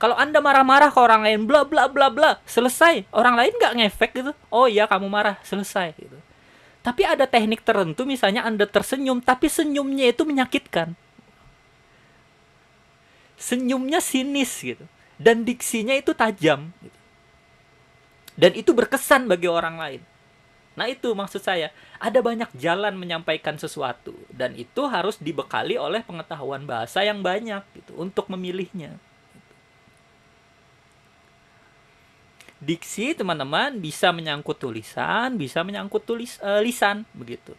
Kalau Anda marah-marah ke orang lain, bla bla bla bla, selesai. Orang lain nggak ngefek gitu. Oh iya, kamu marah, selesai gitu. Tapi ada teknik tertentu, misalnya Anda tersenyum, tapi senyumnya itu menyakitkan. Senyumnya sinis gitu. Dan diksinya itu tajam gitu. Dan itu berkesan bagi orang lain. Nah itu maksud saya, ada banyak jalan menyampaikan sesuatu. Dan itu harus dibekali oleh pengetahuan bahasa yang banyak gitu, untuk memilihnya. Diksi, teman-teman, bisa menyangkut tulisan, bisa menyangkut lisan begitu.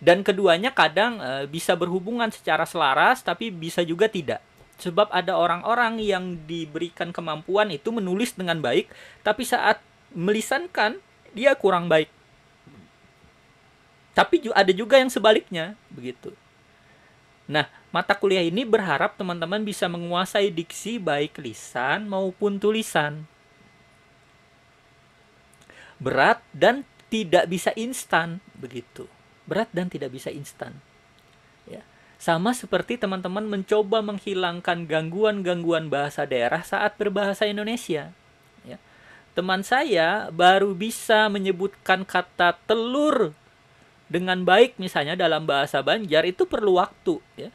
Dan keduanya kadang bisa berhubungan secara selaras, tapi bisa juga tidak. Sebab ada orang-orang yang diberikan kemampuan itu menulis dengan baik, tapi saat melisankan dia kurang baik. Tapi ada juga yang sebaliknya begitu. Nah, mata kuliah ini berharap teman-teman bisa menguasai diksi baik lisan maupun tulisan. Berat dan tidak bisa instan begitu. Berat dan tidak bisa instan. Ya. Sama seperti teman-teman mencoba menghilangkan gangguan-gangguan bahasa daerah saat berbahasa Indonesia. Ya. Teman saya baru bisa menyebutkan kata telur dengan baik misalnya dalam bahasa Banjar itu perlu waktu ya.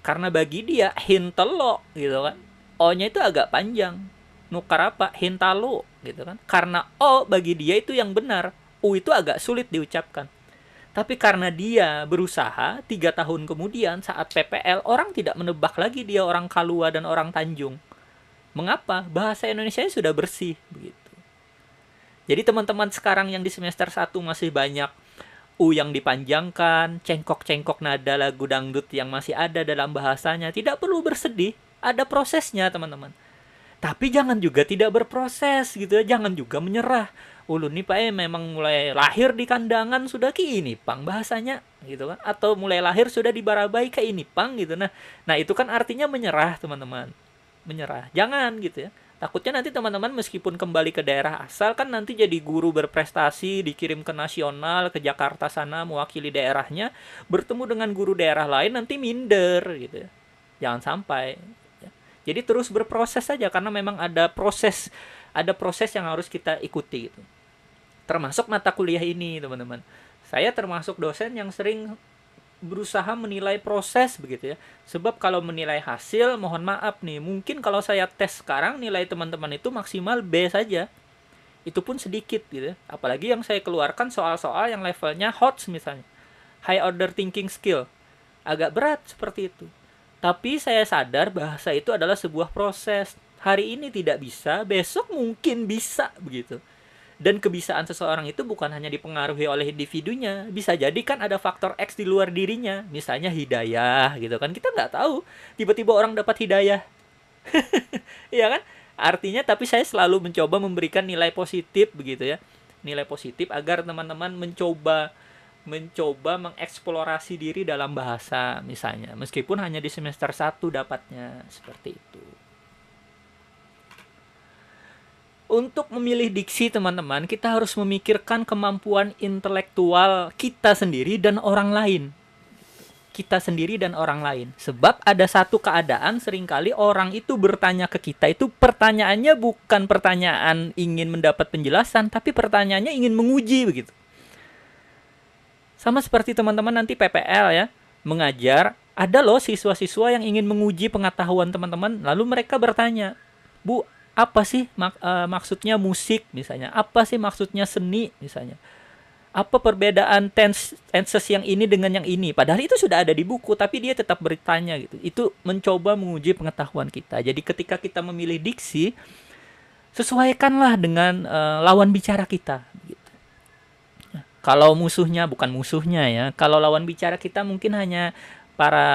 Karena bagi dia hintelo gitu kan. O-nya itu agak panjang. Nukar apa? Hintalo gitu kan. Karena O bagi dia itu yang benar. U itu agak sulit diucapkan. Tapi karena dia berusaha 3 tahun kemudian saat PPL, orang tidak menebak lagi dia orang Kalua dan orang Tanjung. Mengapa? Bahasa Indonesia sudah bersih begitu. Jadi teman-teman sekarang yang di semester 1 masih banyak U yang dipanjangkan, cengkok-cengkok nada lagu dangdut yang masih ada dalam bahasanya. Tidak perlu bersedih, ada prosesnya teman-teman. Tapi jangan juga tidak berproses gitu ya, jangan juga menyerah. Ulun nih Pak memang mulai lahir di kandangan sudah ki ini pang bahasanya gitu kan. Atau mulai lahir sudah di Barabai kayak ini pang gitu. Nah itu kan artinya menyerah teman-teman. Menyerah, jangan gitu ya. Takutnya nanti teman-teman meskipun kembali ke daerah asal kan nanti jadi guru berprestasi, dikirim ke nasional, ke Jakarta sana mewakili daerahnya, bertemu dengan guru daerah lain nanti minder gitu ya. Jangan sampai. Ya. Jadi terus berproses saja karena memang ada proses yang harus kita ikuti gitu. Termasuk mata kuliah ini, teman-teman. Saya termasuk dosen yang sering berusaha menilai proses begitu ya. Sebab kalau menilai hasil, mohon maaf nih, mungkin kalau saya tes sekarang nilai teman-teman itu maksimal B saja. Itu pun sedikit gitu ya. Apalagi yang saya keluarkan soal-soal yang levelnya HOTS misalnya. High order thinking skill. Agak berat seperti itu. Tapi saya sadar bahasa itu adalah sebuah proses. Hari ini tidak bisa, besok mungkin bisa begitu. Dan kebiasaan seseorang itu bukan hanya dipengaruhi oleh individunya, bisa jadi kan ada faktor X di luar dirinya, misalnya hidayah gitu kan, kita nggak tahu tiba-tiba orang dapat hidayah. Iya kan, artinya tapi saya selalu mencoba memberikan nilai positif begitu ya, nilai positif agar teman-teman mencoba mengeksplorasi diri dalam bahasa misalnya, meskipun hanya di semester 1 dapatnya seperti itu. Untuk memilih diksi teman-teman, kita harus memikirkan kemampuan intelektual kita sendiri dan orang lain. Kita sendiri dan orang lain. Sebab ada satu keadaan seringkali orang itu bertanya ke kita itu pertanyaannya bukan pertanyaan ingin mendapat penjelasan, tapi pertanyaannya ingin menguji begitu. Sama seperti teman-teman nanti PPL ya, mengajar, ada loh siswa-siswa yang ingin menguji pengetahuan teman-teman, lalu mereka bertanya, "Bu, apa sih maksudnya musik misalnya? Apa sih maksudnya seni misalnya? Apa perbedaan tenses yang ini dengan yang ini?" Padahal itu sudah ada di buku, tapi dia tetap bertanya gitu. Itu mencoba menguji pengetahuan kita. Jadi ketika kita memilih diksi, sesuaikanlah dengan lawan bicara kita. Gitu. Kalau musuhnya, bukan musuhnya ya. Kalau lawan bicara kita mungkin hanya para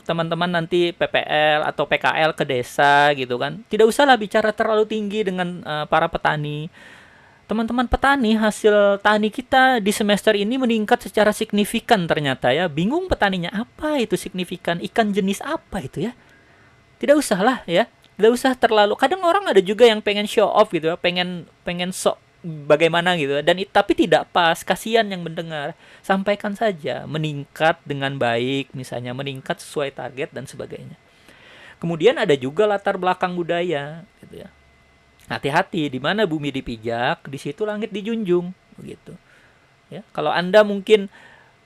teman-teman nanti PPL atau PKL ke desa gitu kan. Tidak usahlah bicara terlalu tinggi dengan para petani. Teman-teman petani, hasil tani kita di semester ini meningkat secara signifikan ternyata ya. Bingung petaninya, apa itu signifikan? Ikan jenis apa itu ya? Tidak usahlah ya. Tidak usah terlalu. Kadang orang ada juga yang pengen show off gitu ya, pengen sok bagaimana gitu, dan tapi tidak pas, kasihan yang mendengar. Sampaikan saja meningkat dengan baik, misalnya meningkat sesuai target dan sebagainya. Kemudian ada juga latar belakang budaya gitu ya. Hati-hati, di mana bumi dipijak, di situ langit dijunjung begitu. Ya, kalau Anda mungkin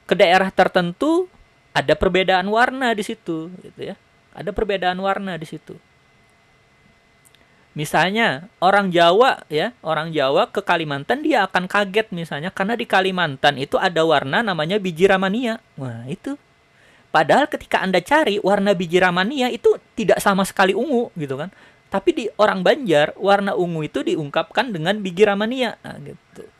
ke daerah tertentu ada perbedaan warna di situ gitu ya. Ada perbedaan warna di situ. Misalnya orang Jawa ya, orang Jawa ke Kalimantan dia akan kaget misalnya karena di Kalimantan itu ada warna namanya biji ramania. Wah, itu. Padahal ketika Anda cari warna biji ramania itu tidak sama sekali ungu gitu kan. Tapi di orang Banjar warna ungu itu diungkapkan dengan biji ramania. Nah, gitu.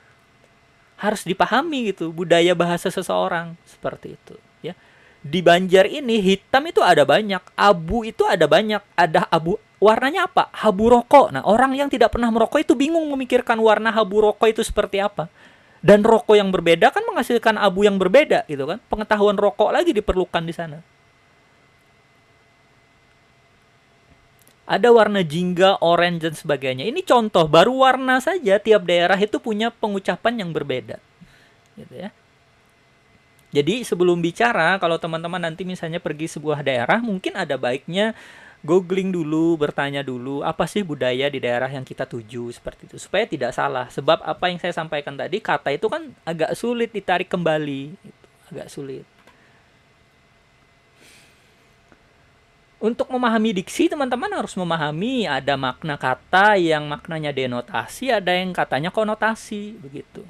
Harus dipahami gitu budaya bahasa seseorang seperti itu ya. Di Banjar ini hitam itu ada banyak, abu itu ada banyak, ada abu. Warnanya apa? Habu rokok. Nah, orang yang tidak pernah merokok itu bingung memikirkan warna habu rokok itu seperti apa. Dan rokok yang berbeda kan menghasilkan abu yang berbeda gitu kan. Pengetahuan rokok lagi diperlukan di sana. Ada warna jingga, orange dan sebagainya. Ini contoh, baru warna saja tiap daerah itu punya pengucapan yang berbeda. Gitu ya. Jadi sebelum bicara, kalau teman-teman nanti misalnya pergi sebuah daerah, mungkin ada baiknya googling dulu, bertanya dulu, apa sih budaya di daerah yang kita tuju, seperti itu. Supaya tidak salah. Sebab apa yang saya sampaikan tadi, kata itu kan agak sulit ditarik kembali. Gitu. Agak sulit. Untuk memahami diksi, teman-teman harus memahami ada makna kata yang maknanya denotasi, ada yang katanya konotasi. Begitu.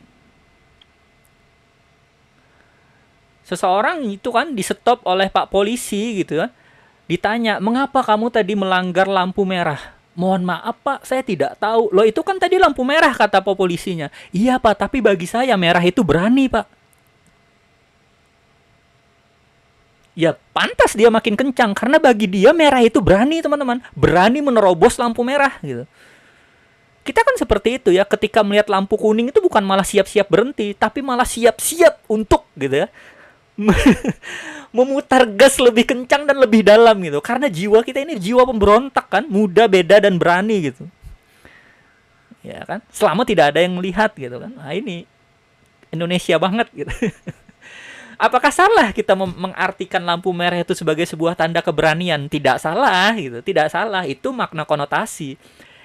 Seseorang itu kan di-stop oleh Pak Polisi gitu kan. Ditanya, "Mengapa kamu tadi melanggar lampu merah?" "Mohon maaf Pak, saya tidak tahu." "Loh itu kan tadi lampu merah," kata Pak Polisinya. "Iya Pak, tapi bagi saya merah itu berani Pak." Ya pantas dia makin kencang, karena bagi dia merah itu berani teman-teman. Berani menerobos lampu merah gitu. Kita kan seperti itu ya, ketika melihat lampu kuning itu bukan malah siap-siap berhenti, tapi malah siap-siap untuk gitu ya. Memutar gas lebih kencang dan lebih dalam gitu. Karena jiwa kita ini jiwa pemberontak kan, muda, beda dan berani gitu. Ya kan? Selama tidak ada yang melihat gitu kan. Nah, ini Indonesia banget gitu. Apakah salah kita mengartikan lampu merah itu sebagai sebuah tanda keberanian? Tidak salah gitu. Tidak salah, itu makna konotasi.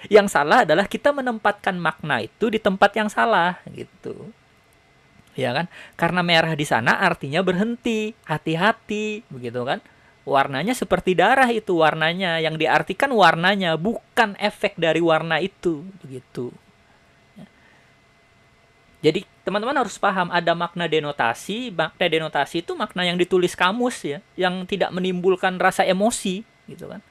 Yang salah adalah kita menempatkan makna itu di tempat yang salah gitu. Ya kan? Karena merah di sana artinya berhenti, hati-hati, begitu kan? Warnanya seperti darah itu warnanya, yang diartikan warnanya, bukan efek dari warna itu, begitu. Jadi teman-teman harus paham ada makna denotasi. Makna denotasi itu makna yang ditulis kamus ya, yang tidak menimbulkan rasa emosi, gitu kan?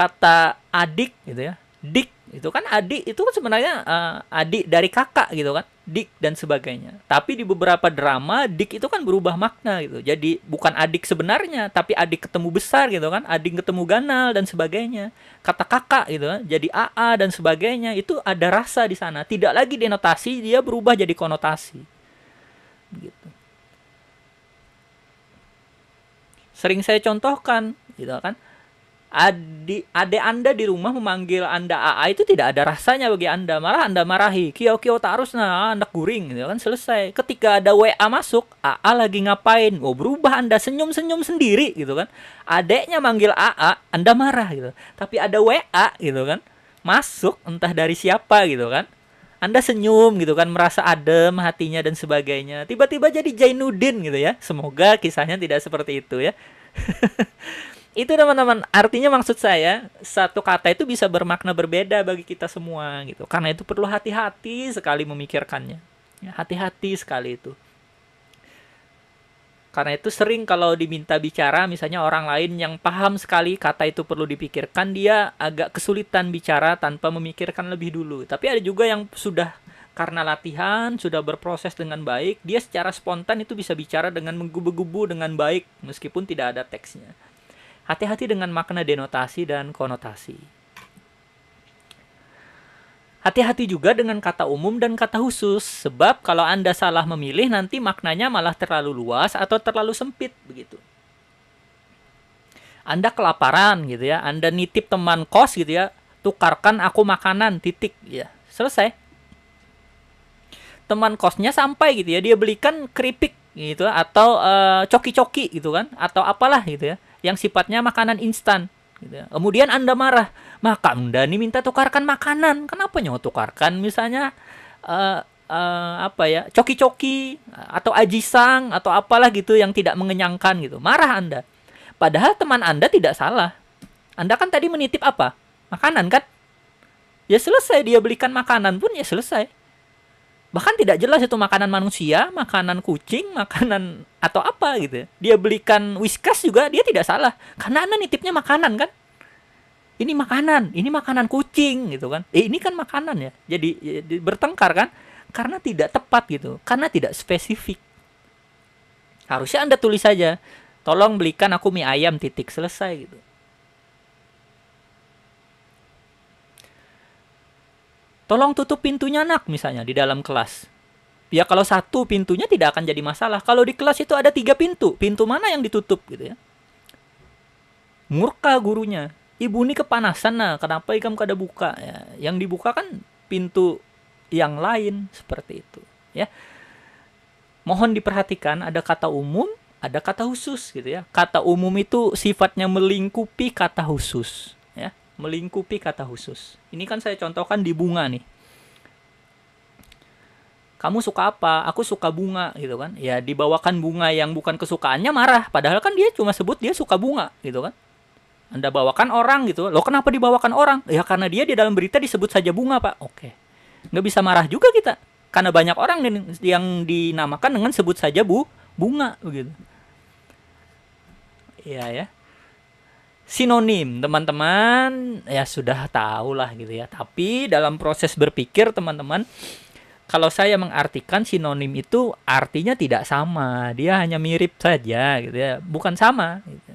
kata adik gitu ya, dik itu kan adik itu kan sebenarnya adik dari kakak gitu kan, dik dan sebagainya. Tapi di beberapa drama dik itu kan berubah makna gitu, jadi bukan adik sebenarnya tapi adik ketemu besar gitu kan, adik ketemu ganal dan sebagainya. Kata kakak gitu kan jadi AA dan sebagainya, itu ada rasa di sana, tidak lagi denotasi, dia berubah jadi konotasi gitu. Sering saya contohkan gitu kan, adik Anda di rumah memanggil Anda AA itu tidak ada rasanya bagi Anda, malah Anda marahi, kio tak harus anak guring gitu kan, selesai. Ketika ada WA masuk, AA lagi ngapain, oh berubah, Anda senyum-senyum sendiri gitu kan. Adeknya manggil AA, Anda marah gitu. Tapi ada WA gitu kan masuk, entah dari siapa gitu kan, Anda senyum gitu kan, merasa adem hatinya dan sebagainya. Tiba-tiba jadi Jainuddin gitu ya. Semoga kisahnya tidak seperti itu ya. Itu teman-teman, artinya maksud saya, satu kata itu bisa bermakna berbeda bagi kita semua gitu. Karena itu perlu hati-hati sekali memikirkannya. Ya, hati-hati sekali itu. Karena itu sering kalau diminta bicara, misalnya orang lain yang paham sekali kata itu perlu dipikirkan, dia agak kesulitan bicara tanpa memikirkan lebih dulu. Tapi ada juga yang sudah karena latihan, sudah berproses dengan baik, dia secara spontan itu bisa bicara dengan menggebu-gebu dengan baik, meskipun tidak ada teksnya. Hati-hati dengan makna denotasi dan konotasi. Hati-hati juga dengan kata umum dan kata khusus, sebab kalau Anda salah memilih nanti maknanya malah terlalu luas atau terlalu sempit begitu. Anda kelaparan gitu ya, Anda nitip teman kos gitu ya, tukarkan aku makanan, titik ya, selesai. Teman kosnya sampai gitu ya, dia belikan keripik gitu atau coki-coki gitu kan, atau apalah gitu ya, yang sifatnya makanan instan. Gitu. Kemudian Anda marah, maka Anda nih minta tukarkan makanan. Kenapa nyawa tukarkan misalnya coki-coki atau ajisang atau apalah gitu yang tidak mengenyangkan gitu. Marah Anda. Padahal teman Anda tidak salah. Anda kan tadi menitip apa? Makanan kan? Ya selesai, dia belikan makanan pun ya selesai. Bahkan tidak jelas itu makanan manusia, makanan kucing, makanan atau apa gitu. Dia belikan Whiskas juga dia tidak salah. Karena Anda nitipnya makanan kan. Ini makanan kucing gitu kan. Ini kan makanan ya. Jadi bertengkar kan. Karena tidak tepat gitu. Karena tidak spesifik. Harusnya Anda tulis saja, tolong belikan aku mie ayam, titik, selesai gitu. Tolong tutup pintunya nak misalnya di dalam kelas. Ya kalau satu pintunya tidak akan jadi masalah. Kalau di kelas itu ada 3 pintu. Pintu mana yang ditutup gitu ya. Murka gurunya. Ibu ini kepanasan nah. Kenapa kamu kada buka? Ya, yang dibuka kan pintu yang lain seperti itu. Ya. Mohon diperhatikan ada kata umum, ada kata khusus gitu ya. Kata umum itu sifatnya melingkupi kata khusus. Ya. Melingkupi kata khusus. Ini kan saya contohkan di bunga nih. Kamu suka apa? Aku suka bunga gitu kan. Ya dibawakan bunga yang bukan kesukaannya marah. Padahal kan dia cuma sebut dia suka bunga gitu kan. Anda bawakan orang gitu. Loh kenapa dibawakan orang? Ya karena dia di dalam berita disebut saja bunga Pak. Oke. Nggak bisa marah juga kita. Karena banyak orang yang dinamakan dengan sebut saja bunga begitu. Iya ya. Sinonim teman-teman ya sudah tahu lah gitu ya. Tapi dalam proses berpikir teman-teman, kalau saya mengartikan sinonim itu artinya tidak sama, dia hanya mirip saja gitu ya, bukan sama gitu.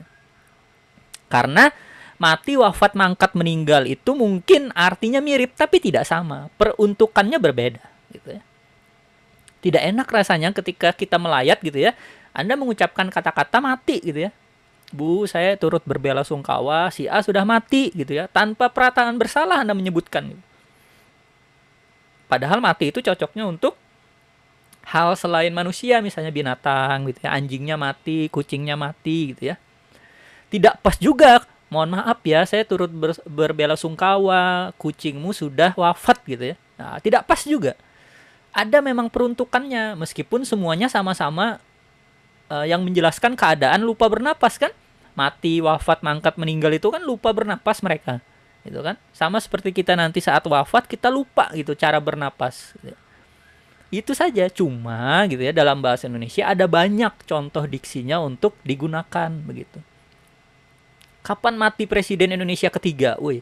Karena mati, wafat, mangkat, meninggal itu mungkin artinya mirip tapi tidak sama, peruntukannya berbeda gitu ya. Tidak enak rasanya ketika kita melayat gitu ya, Anda mengucapkan kata-kata mati gitu ya. Bu, saya turut berbelasungkawa, si A sudah mati gitu ya. Tanpa perasaan bersalah Anda menyebutkan. Gitu. Padahal mati itu cocoknya untuk hal selain manusia, misalnya binatang gitu ya. Anjingnya mati, kucingnya mati gitu ya. Tidak pas juga. Mohon maaf ya, saya turut berbelasungkawa, kucingmu sudah wafat gitu ya. Nah, tidak pas juga. Ada memang peruntukannya, meskipun semuanya sama-sama yang menjelaskan keadaan lupa bernapas kan. Mati, wafat, mangkat, meninggal itu kan lupa bernapas mereka. Gitu kan? Sama seperti kita nanti saat wafat kita lupa gitu cara bernapas. Gitu. Itu saja, cuma gitu ya dalam bahasa Indonesia ada banyak contoh diksinya untuk digunakan begitu. Kapan mati presiden Indonesia ketiga? Wih,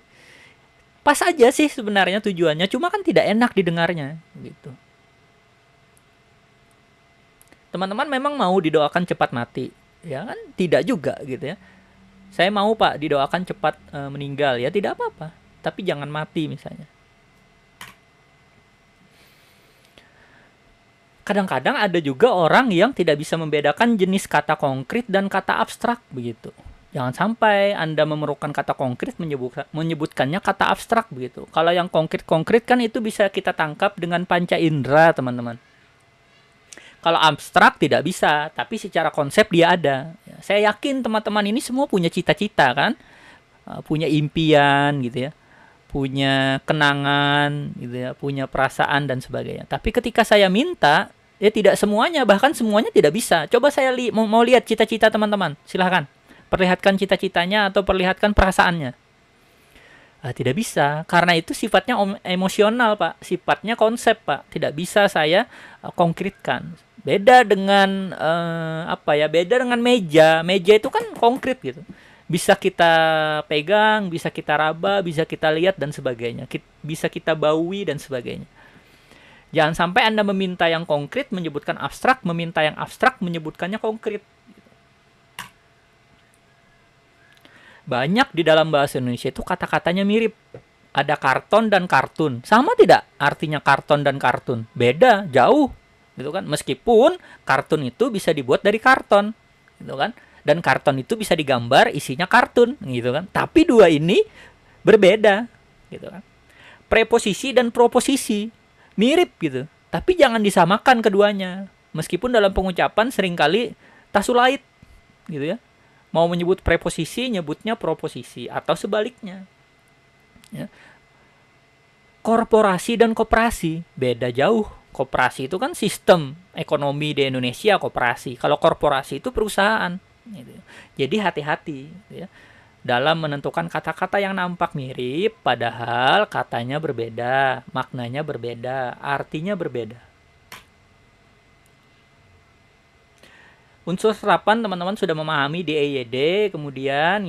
pas aja sih sebenarnya tujuannya, cuma kan tidak enak didengarnya gitu. Teman-teman memang mau didoakan cepat mati, ya kan? Tidak juga gitu ya. Saya mau Pak didoakan cepat meninggal, ya tidak apa-apa, tapi jangan mati misalnya. Kadang-kadang ada juga orang yang tidak bisa membedakan jenis kata konkret dan kata abstrak begitu. Jangan sampai Anda memerlukan kata konkret menyebutkannya kata abstrak begitu. Kalau yang konkret-konkret kan itu bisa kita tangkap dengan panca indera, teman-teman. Kalau abstrak tidak bisa, tapi secara konsep dia ada. Saya yakin teman-teman ini semua punya cita-cita kan? Punya impian gitu ya. Punya kenangan gitu ya, punya perasaan dan sebagainya. Tapi ketika saya minta, ya tidak semuanya, bahkan semuanya tidak bisa. Coba saya mau lihat cita-cita teman-teman. Silahkan. Perlihatkan cita-citanya atau perlihatkan perasaannya. Tidak bisa, karena itu sifatnya emosional, Pak. Sifatnya konsep, Pak. Tidak bisa saya konkretkan. Beda dengan beda dengan meja. Meja itu kan konkret gitu. Bisa kita pegang, bisa kita raba, bisa kita lihat dan sebagainya. Bisa kita baui dan sebagainya. Jangan sampai Anda meminta yang konkret menyebutkan abstrak, meminta yang abstrak menyebutkannya konkret. Banyak di dalam bahasa Indonesia itu kata-katanya mirip. Ada karton dan kartun. Sama tidak artinya karton dan kartun? Beda, jauh. Gitu kan? Meskipun kartun itu bisa dibuat dari karton, gitu kan? Dan karton itu bisa digambar isinya kartun, gitu kan? Tapi dua ini berbeda, gitu kan? Preposisi dan proposisi mirip gitu. Tapi jangan disamakan keduanya. Meskipun dalam pengucapan seringkali tasulait, gitu ya. Mau menyebut preposisi, nyebutnya proposisi atau sebaliknya. Ya. Korporasi dan koperasi beda jauh. Koperasi itu kan sistem ekonomi di Indonesia, koperasi. Kalau korporasi itu perusahaan. Gitu. Jadi hati-hati ya, dalam menentukan kata-kata yang nampak mirip, padahal katanya berbeda, maknanya berbeda, artinya berbeda. Unsur serapan teman-teman sudah memahami DEYD, kemudian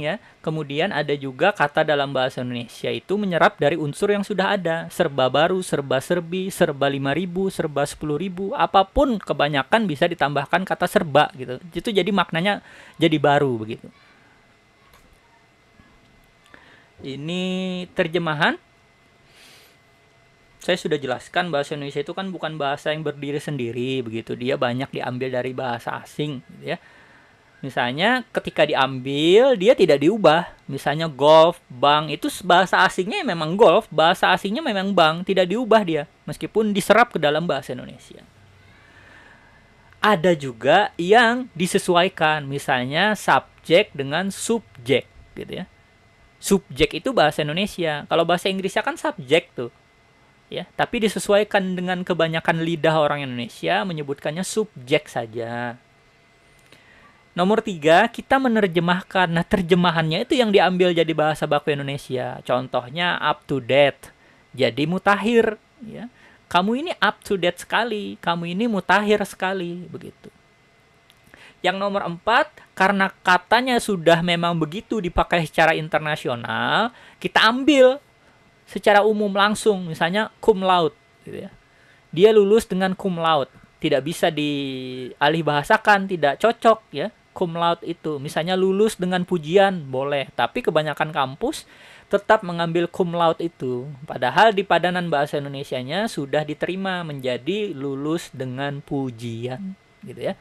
ada juga kata dalam bahasa Indonesia itu menyerap dari unsur yang sudah ada, serba baru, serba serbi, serba 5.000, serba 10.000, apapun kebanyakan bisa ditambahkan kata serba gitu. Itu jadi maknanya jadi baru begitu. Ini terjemahan. Saya sudah jelaskan bahasa Indonesia itu kan bukan bahasa yang berdiri sendiri begitu. Dia banyak diambil dari bahasa asing gitu ya. Misalnya ketika diambil dia tidak diubah. Misalnya golf, bank itu bahasa asingnya memang golf, bahasa asingnya memang bank, tidak diubah dia meskipun diserap ke dalam bahasa Indonesia. Ada juga yang disesuaikan, misalnya subjek dengan subjek gitu ya. Subjek itu bahasa Indonesia. Kalau bahasa Inggrisnya kan subjek tuh. Ya, tapi disesuaikan dengan kebanyakan lidah orang Indonesia menyebutkannya subjek saja. Nomor 3, kita menerjemahkan. Nah, terjemahannya itu yang diambil jadi bahasa baku Indonesia. Contohnya up to date. Jadi mutakhir, ya. Kamu ini up to date sekali, kamu ini mutakhir sekali, begitu. Yang nomor 4, karena katanya sudah memang begitu dipakai secara internasional, kita ambil secara umum langsung, misalnya cum laude gitu ya. Dia lulus dengan cum laude, tidak bisa dialih bahasakan, tidak cocok ya. Cum laude itu misalnya lulus dengan pujian boleh, tapi kebanyakan kampus tetap mengambil cum laude itu, padahal di padanan bahasa Indonesianya sudah diterima menjadi lulus dengan pujian gitu ya.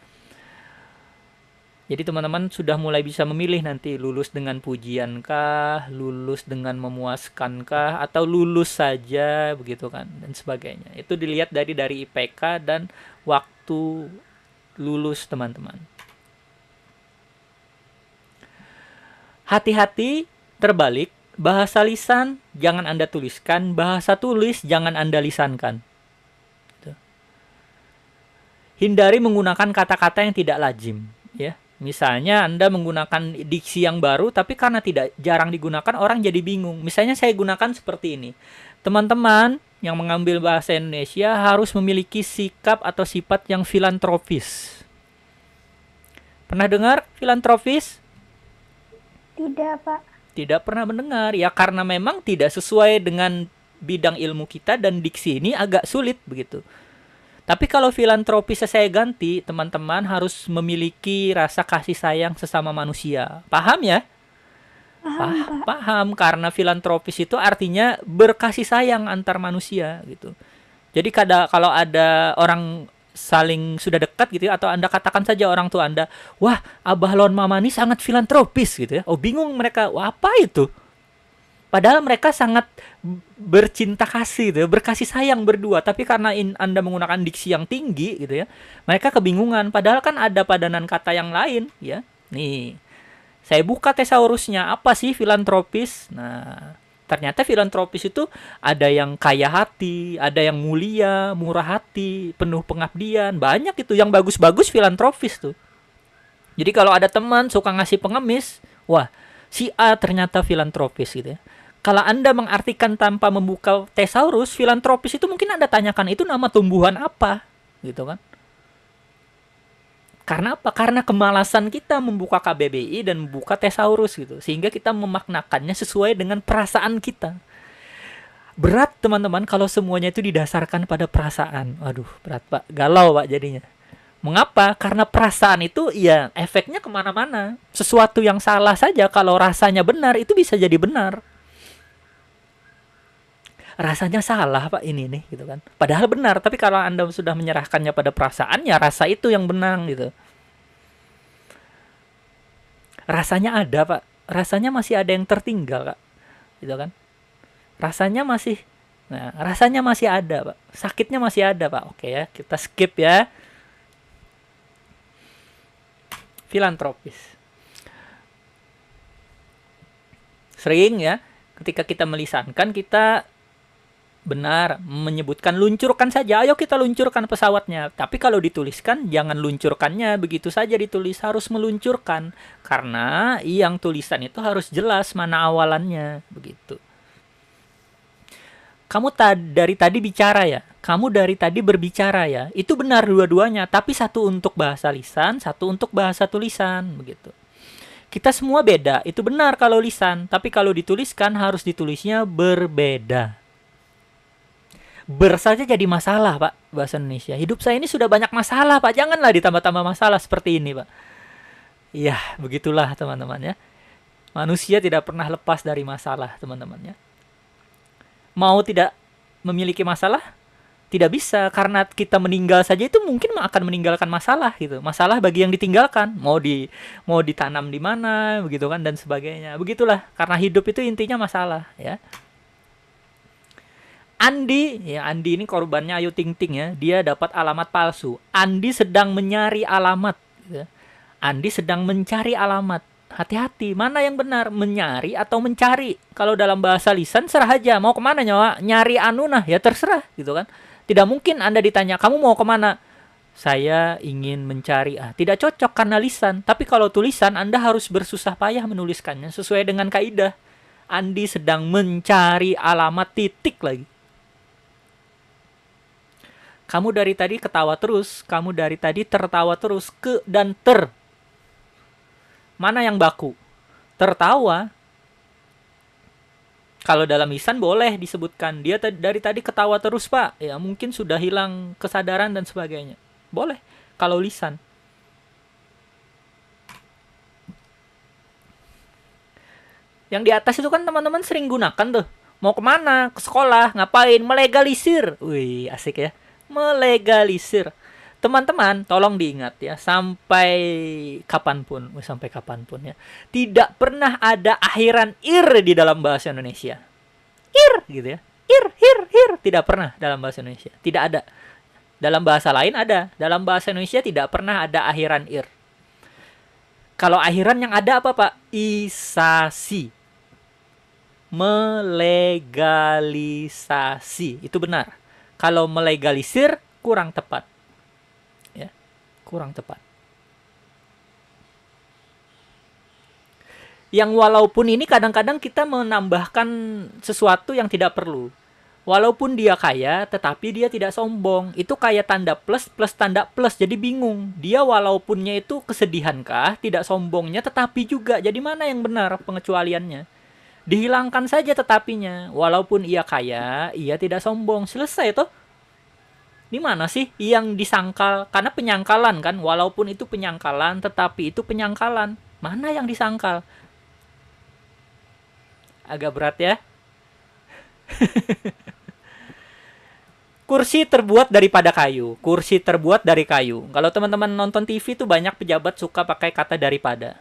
Jadi teman-teman sudah mulai bisa memilih nanti lulus dengan pujiankah, lulus dengan memuaskankah, atau lulus saja begitu kan, dan sebagainya. Itu dilihat dari IPK dan waktu lulus teman-teman. Hati-hati terbalik, bahasa lisan jangan Anda tuliskan, bahasa tulis jangan Anda lisankan. Hindari menggunakan kata-kata yang tidak lazim ya. Misalnya Anda menggunakan diksi yang baru, tapi karena jarang digunakan, orang jadi bingung. Misalnya saya gunakan seperti ini. Teman-teman yang mengambil bahasa Indonesia harus memiliki sikap atau sifat yang filantropis. Pernah dengar filantropis? Tidak, Pak. Tidak pernah mendengar. Ya karena memang tidak sesuai dengan bidang ilmu kita dan diksi ini agak sulit begitu. Tapi kalau filantropis saya ganti, teman-teman harus memiliki rasa kasih sayang sesama manusia. Paham ya? Paham, karena filantropis itu artinya berkasih sayang antar manusia gitu. Jadi kalau ada orang saling sudah dekat gitu ya, atau Anda katakan saja orang tua Anda, wah Abah Lon Mama ini sangat filantropis gitu ya. Oh bingung mereka, wah apa itu? Padahal mereka sangat bercinta kasih gitu ya, berkasih sayang berdua. Tapi karena Anda menggunakan diksi yang tinggi gitu ya, mereka kebingungan. Padahal kan ada padanan kata yang lain ya. Nih, saya buka tesaurusnya, apa sih filantropis? Nah, ternyata filantropis itu ada yang kaya hati, ada yang mulia, murah hati, penuh pengabdian. Banyak itu yang bagus-bagus filantropis tuh. Jadi kalau ada teman suka ngasih pengemis, wah, si A ternyata filantropis gitu ya. Kalau Anda mengartikan tanpa membuka tesaurus, filantropis itu mungkin Anda tanyakan itu nama tumbuhan apa, gitu kan? Karena apa? Karena kemalasan kita membuka KBBI dan membuka tesaurus gitu. Sehingga kita memaknakannya sesuai dengan perasaan kita. Berat teman-teman kalau semuanya itu didasarkan pada perasaan. Waduh, berat Pak. Galau Pak jadinya. Mengapa? Karena perasaan itu ya efeknya kemana-mana. Sesuatu yang salah saja kalau rasanya benar itu bisa jadi benar. Rasanya salah Pak ini nih gitu kan. Padahal benar, tapi kalau Anda sudah menyerahkannya pada perasaan ya rasa itu yang benar gitu. Rasanya ada Pak, rasanya masih ada yang tertinggal Kak. Gitu kan. Rasanya masih ada Pak. Sakitnya masih ada Pak. Oke ya, kita skip ya. Filantropis. Sering ya, ketika kita melisankan kita benar menyebutkan luncurkan saja, ayo kita luncurkan pesawatnya. Tapi kalau dituliskan jangan luncurkannya begitu saja ditulis, harus meluncurkan. Karena yang tulisan itu harus jelas mana awalannya, begitu. Kamu dari tadi bicara ya, kamu dari tadi berbicara ya. Itu benar dua-duanya, tapi satu untuk bahasa lisan, satu untuk bahasa tulisan, begitu. Kita semua beda, itu benar kalau lisan, tapi kalau dituliskan harus ditulisnya berbeda. Saja jadi masalah Pak bahasa Indonesia. Hidup saya ini sudah banyak masalah Pak, janganlah ditambah-tambah masalah seperti ini Pak. Ya begitulah teman-teman ya. Manusia tidak pernah lepas dari masalah teman-teman ya. Mau tidak memiliki masalah? Tidak bisa, karena kita meninggal saja itu mungkin akan meninggalkan masalah gitu. Masalah bagi yang ditinggalkan, mau ditanam di mana begitu kan dan sebagainya. Begitulah, karena hidup itu intinya masalah ya. Andi ini korbannya Ayu Ting Ting ya, dia dapat alamat palsu. Andi sedang mencari alamat. Ya. Andi sedang mencari alamat. Hati-hati, mana yang benar, menyari atau mencari? Kalau dalam bahasa lisan serah aja, mau kemana nyawa? Nyari anu nah, ya terserah gitu kan. Tidak mungkin Anda ditanya, kamu mau kemana? Saya ingin mencari. Tidak cocok karena lisan. Tapi kalau tulisan, Anda harus bersusah payah menuliskannya sesuai dengan kaidah. Andi sedang mencari alamat titik lagi. Kamu dari tadi ketawa terus, kamu dari tadi tertawa terus, ke dan ter. Mana yang baku? Tertawa. Kalau dalam lisan boleh disebutkan, dia dari tadi ketawa terus Pak. Ya mungkin sudah hilang kesadaran dan sebagainya. Boleh, kalau lisan. Yang di atas itu kan teman-teman sering gunakan tuh. Mau kemana? Ke sekolah, ngapain? Melegalisir. Wih, asik ya. Melegalisir. Teman-teman, tolong diingat ya, sampai kapanpun ya, tidak pernah ada akhiran ir di dalam bahasa Indonesia. Ir gitu ya. Ir, hir, tidak pernah dalam bahasa Indonesia. Tidak ada. Dalam bahasa lain ada, dalam bahasa Indonesia tidak pernah ada akhiran ir. Kalau akhiran yang ada apa Pak? Isasi. Melegalisasi. Itu benar. Kalau melegalisir kurang tepat. Ya, kurang tepat. Yang walaupun ini kadang-kadang kita menambahkan sesuatu yang tidak perlu. Walaupun dia kaya, tetapi dia tidak sombong. Itu kayak tanda plus plus tanda plus. Jadi bingung. Dia walaupunnya itu kesedihankah, tidak sombongnya, tetapi juga. Jadi mana yang benar pengecualiannya? Dihilangkan saja tetapinya. Walaupun ia kaya, ia tidak sombong. Selesai toh. Di mana sih yang disangkal? Karena penyangkalan kan. Walaupun itu penyangkalan, tetapi itu penyangkalan. Mana yang disangkal? Agak berat ya. Kursi terbuat daripada kayu. Kursi terbuat dari kayu. Kalau teman-teman nonton TV tuh banyak pejabat suka pakai kata daripada.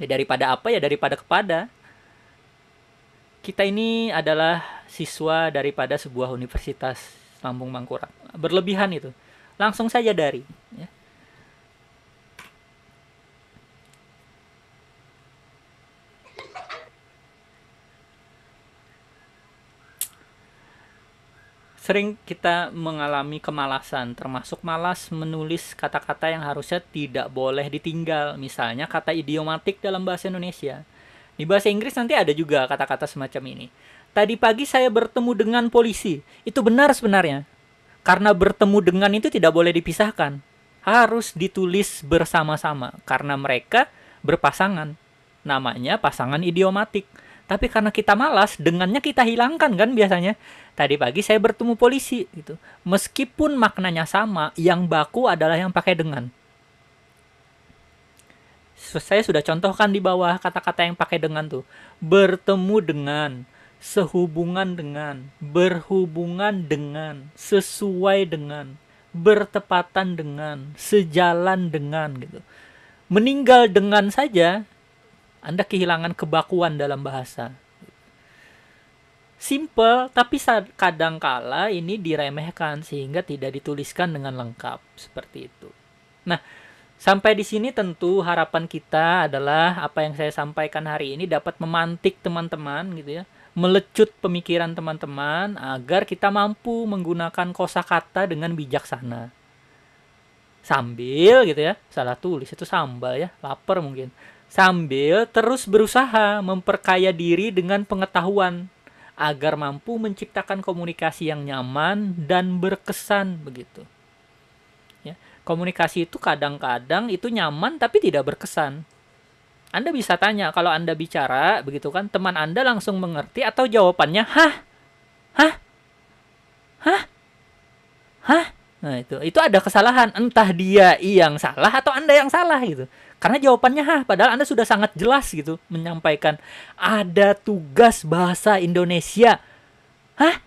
Ya daripada apa ya? Daripada kepada. Kita ini adalah siswa daripada sebuah universitas Lambung Mangkurat. Berlebihan itu. Langsung saja dari. Ya. Sering kita mengalami kemalasan, termasuk malas menulis kata-kata yang harusnya tidak boleh ditinggal. Misalnya kata idiomatik dalam bahasa Indonesia. Di bahasa Inggris nanti ada juga kata-kata semacam ini. Tadi pagi saya bertemu dengan polisi. Itu benar sebenarnya. Karena bertemu dengan itu tidak boleh dipisahkan. Harus ditulis bersama-sama. Karena mereka berpasangan. Namanya pasangan idiomatik. Tapi karena kita malas, dengannya kita hilangkan kan biasanya. Tadi pagi saya bertemu polisi gitu. Meskipun maknanya sama, yang baku adalah yang pakai dengan. Saya sudah contohkan di bawah kata-kata yang pakai dengan tuh. Bertemu dengan, sehubungan dengan, berhubungan dengan, sesuai dengan, bertepatan dengan, sejalan dengan gitu. Meninggal dengan saja Anda kehilangan kebakuan dalam bahasa. Simple, tapi kadangkala ini diremehkan sehingga tidak dituliskan dengan lengkap seperti itu. Nah, sampai di sini tentu harapan kita adalah apa yang saya sampaikan hari ini dapat memantik teman-teman gitu ya, melecut pemikiran teman-teman agar kita mampu menggunakan kosakata dengan bijaksana. Sambil gitu ya, salah tulis itu sambal ya, lapar mungkin. Sambil terus berusaha memperkaya diri dengan pengetahuan agar mampu menciptakan komunikasi yang nyaman dan berkesan begitu. Ya, komunikasi itu kadang-kadang itu nyaman tapi tidak berkesan. Anda bisa tanya kalau Anda bicara begitu kan, teman Anda langsung mengerti atau jawabannya hah? Hah? Hah? Hah? Nah, itu ada kesalahan, entah dia yang salah atau Anda yang salah gitu. Karena jawabannya hah, padahal Anda sudah sangat jelas gitu menyampaikan ada tugas bahasa Indonesia. Hah?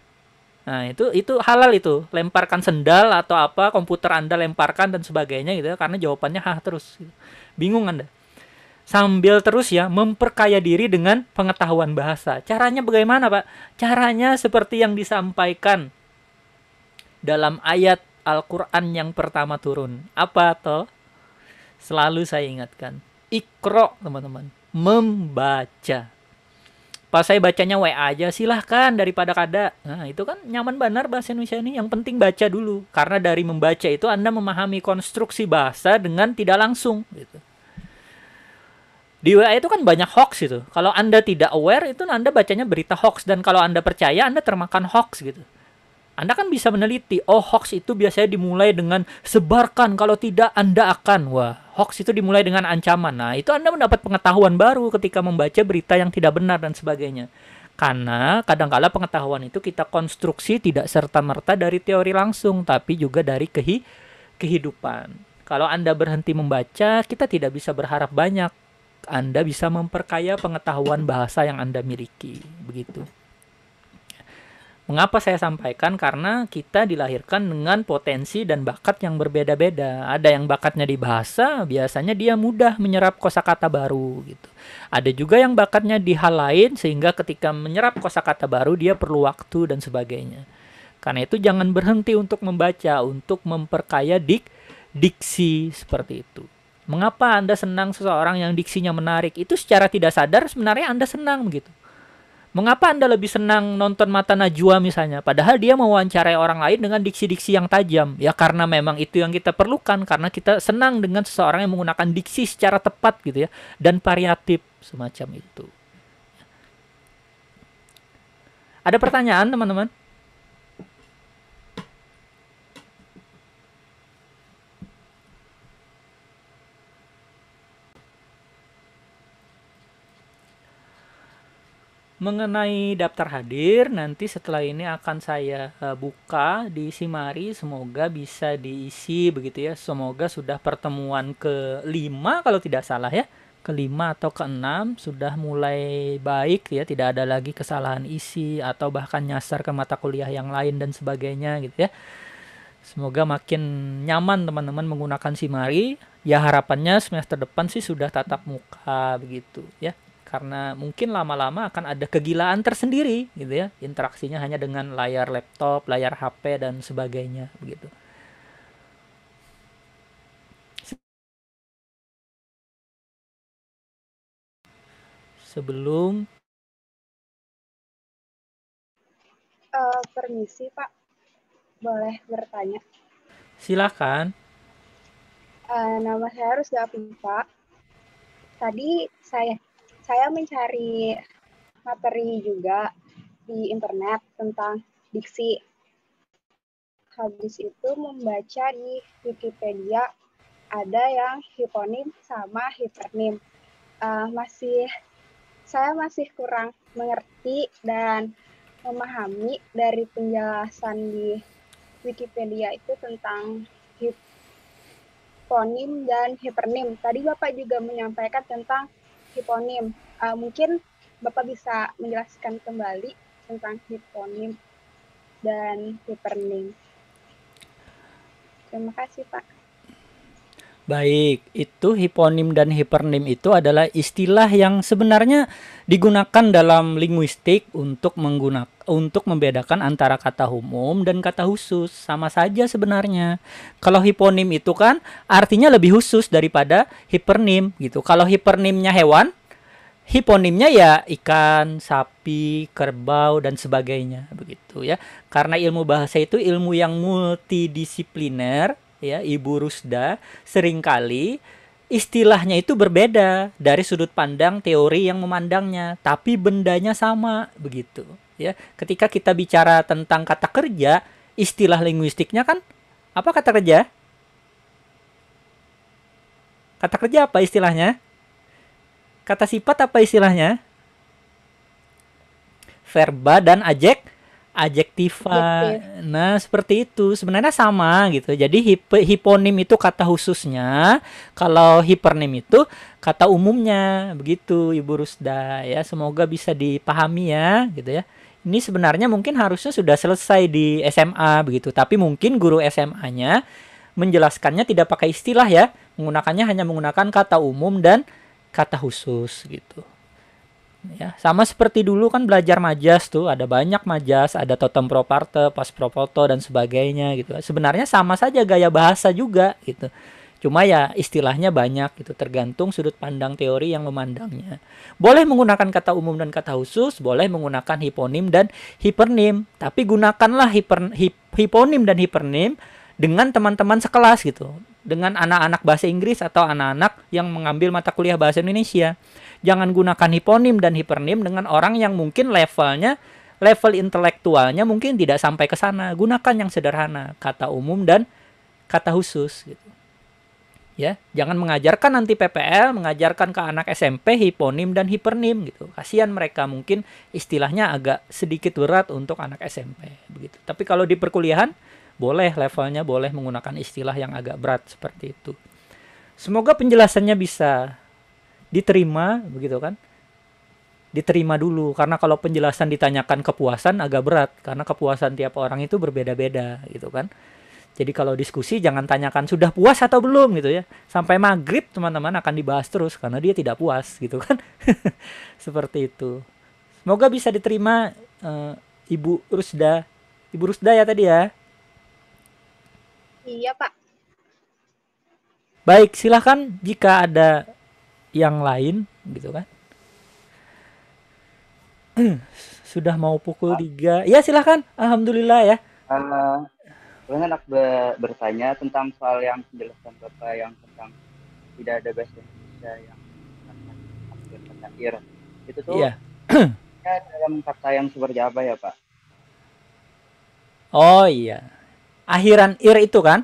Nah, itu halal itu. Lemparkan sendal atau apa, komputer Anda lemparkan dan sebagainya gitu ya, karena jawabannya hah terus. Gitu. Bingung Anda. Sambil terus ya memperkaya diri dengan pengetahuan bahasa. Caranya bagaimana, Pak? Caranya seperti yang disampaikan dalam ayat Al-Quran yang pertama turun. Apa toh? Selalu saya ingatkan. Iqra, teman-teman. Membaca. Pas saya bacanya WA aja, silahkan daripada kada. Nah, itu kan nyaman benar bahasa Indonesia ini. Yang penting baca dulu. Karena dari membaca itu Anda memahami konstruksi bahasa dengan tidak langsung. Gitu. Di WA itu kan banyak hoax itu. Kalau Anda tidak aware, itu Anda bacanya berita hoax. Dan kalau Anda percaya, Anda termakan hoax gitu. Anda kan bisa meneliti, oh hoax itu biasanya dimulai dengan sebarkan, kalau tidak Anda akan. Wah, hoax itu dimulai dengan ancaman. Nah, itu Anda mendapat pengetahuan baru ketika membaca berita yang tidak benar dan sebagainya. Karena kadangkala pengetahuan itu kita konstruksi tidak serta-merta dari teori langsung, tapi juga dari kehidupan. Kalau Anda berhenti membaca, kita tidak bisa berharap banyak. Anda bisa memperkaya pengetahuan bahasa yang Anda miliki. Begitu. Mengapa saya sampaikan? Karena kita dilahirkan dengan potensi dan bakat yang berbeda-beda. Ada yang bakatnya di bahasa, biasanya dia mudah menyerap kosakata baru gitu. Ada juga yang bakatnya di hal lain sehingga ketika menyerap kosakata baru dia perlu waktu dan sebagainya. Karena itu jangan berhenti untuk membaca, untuk memperkaya diksi seperti itu. Mengapa Anda senang seseorang yang diksinya menarik? Itu secara tidak sadar sebenarnya Anda senang begitu. Mengapa Anda lebih senang nonton Mata Najwa misalnya? Padahal dia mewawancarai orang lain dengan diksi-diksi yang tajam. Ya karena memang itu yang kita perlukan. Karena kita senang dengan seseorang yang menggunakan diksi secara tepat gitu ya. Dan variatif semacam itu. Ada pertanyaan teman-teman? Mengenai daftar hadir, nanti setelah ini akan saya buka di Simari, semoga bisa diisi begitu ya. Semoga sudah pertemuan ke-5 kalau tidak salah ya. Ke-5 atau ke-6 sudah mulai baik ya, tidak ada lagi kesalahan isi atau bahkan nyasar ke mata kuliah yang lain dan sebagainya gitu ya. Semoga makin nyaman teman-teman menggunakan Simari. Ya harapannya semester depan sih sudah tatap muka begitu ya. Karena mungkin lama-lama akan ada kegilaan tersendiri gitu ya. Interaksinya hanya dengan layar laptop, layar HP dan sebagainya begitu. Sebelum Permisi Pak, boleh bertanya? silakan. Nama saya Rusda Afifa. Tadi saya mencari materi juga di internet tentang diksi. Habis itu membaca di Wikipedia ada yang hiponim sama hipernim. Saya masih kurang mengerti dan memahami dari penjelasan di Wikipedia itu tentang hiponim dan hipernim. Tadi Bapak juga menyampaikan tentang hiponim. Mungkin Bapak bisa menjelaskan kembali tentang hiponim dan hipernim. Terima kasih, Pak. Baik, itu hiponim dan hipernim itu adalah istilah yang sebenarnya digunakan dalam linguistik untuk membedakan antara kata umum dan kata khusus. Sama saja sebenarnya. Kalau hiponim itu kan artinya lebih khusus daripada hipernim gitu. Kalau hipernimnya hewan, hiponimnya ya ikan, sapi, kerbau dan sebagainya begitu ya. Karena ilmu bahasa itu ilmu yang multidisipliner ya, Ibu Rusda, seringkali istilahnya itu berbeda dari sudut pandang teori yang memandangnya, tapi bendanya sama begitu ya. Ketika kita bicara tentang kata kerja, istilah linguistiknya kan apa kata kerja? Kata kerja apa istilahnya? Kata sifat apa istilahnya? Verba dan adjektiva. Nah, seperti itu. Sebenarnya sama gitu. Jadi hiponim itu kata khususnya, kalau hipernim itu kata umumnya. Begitu Ibu Rusda ya. Semoga bisa dipahami ya, gitu ya. Ini sebenarnya mungkin harusnya sudah selesai di SMA begitu, tapi mungkin guru SMA-nya menjelaskannya tidak pakai istilah ya. Menggunakannya hanya menggunakan kata umum dan kata khusus gitu. Ya, sama seperti dulu kan belajar majas tuh, ada banyak majas, ada totem pro parte, pas pro foto dan sebagainya gitu. Sebenarnya sama saja gaya bahasa juga gitu. Cuma ya istilahnya banyak gitu, tergantung sudut pandang teori yang memandangnya. Boleh menggunakan kata umum dan kata khusus, boleh menggunakan hiponim dan hipernim, tapi gunakanlah hiponim dan hipernim dengan teman-teman sekelas gitu. Dengan anak-anak bahasa Inggris atau anak-anak yang mengambil mata kuliah bahasa Indonesia. Jangan gunakan hiponim dan hipernim dengan orang yang mungkin level intelektualnya mungkin tidak sampai ke sana. Gunakan yang sederhana, kata umum dan kata khusus gitu. Ya, jangan mengajarkan nanti PPL, mengajarkan ke anak SMP hiponim dan hipernim gitu. Kasihan mereka, mungkin istilahnya agak sedikit berat untuk anak SMP begitu. Tapi kalau di perkuliahan boleh levelnya boleh menggunakan istilah yang agak berat seperti itu. Semoga penjelasannya bisa diterima begitu kan. Diterima dulu, karena kalau penjelasan ditanyakan kepuasan agak berat, karena kepuasan tiap orang itu berbeda-beda gitu kan. Jadi kalau diskusi jangan tanyakan sudah puas atau belum gitu ya. Sampai maghrib teman-teman akan dibahas terus karena dia tidak puas gitu kan. Seperti itu. Semoga bisa diterima Ibu Rusda. Ibu Rusda ya tadi ya. Iya, Pak. Baik, silahkan jika ada yang lain gitu kan. Sudah mau pukul 3. Ya silahkan. Alhamdulillah ya. Boleh aku bertanya tentang soal yang penjelasan Bapak yang tentang tidak ada bahasa Indonesia yang hampir kata ir. Itu tuh Iya. dalam kata yang seperti apa ya, Pak? Oh iya. Akhiran ir itu kan?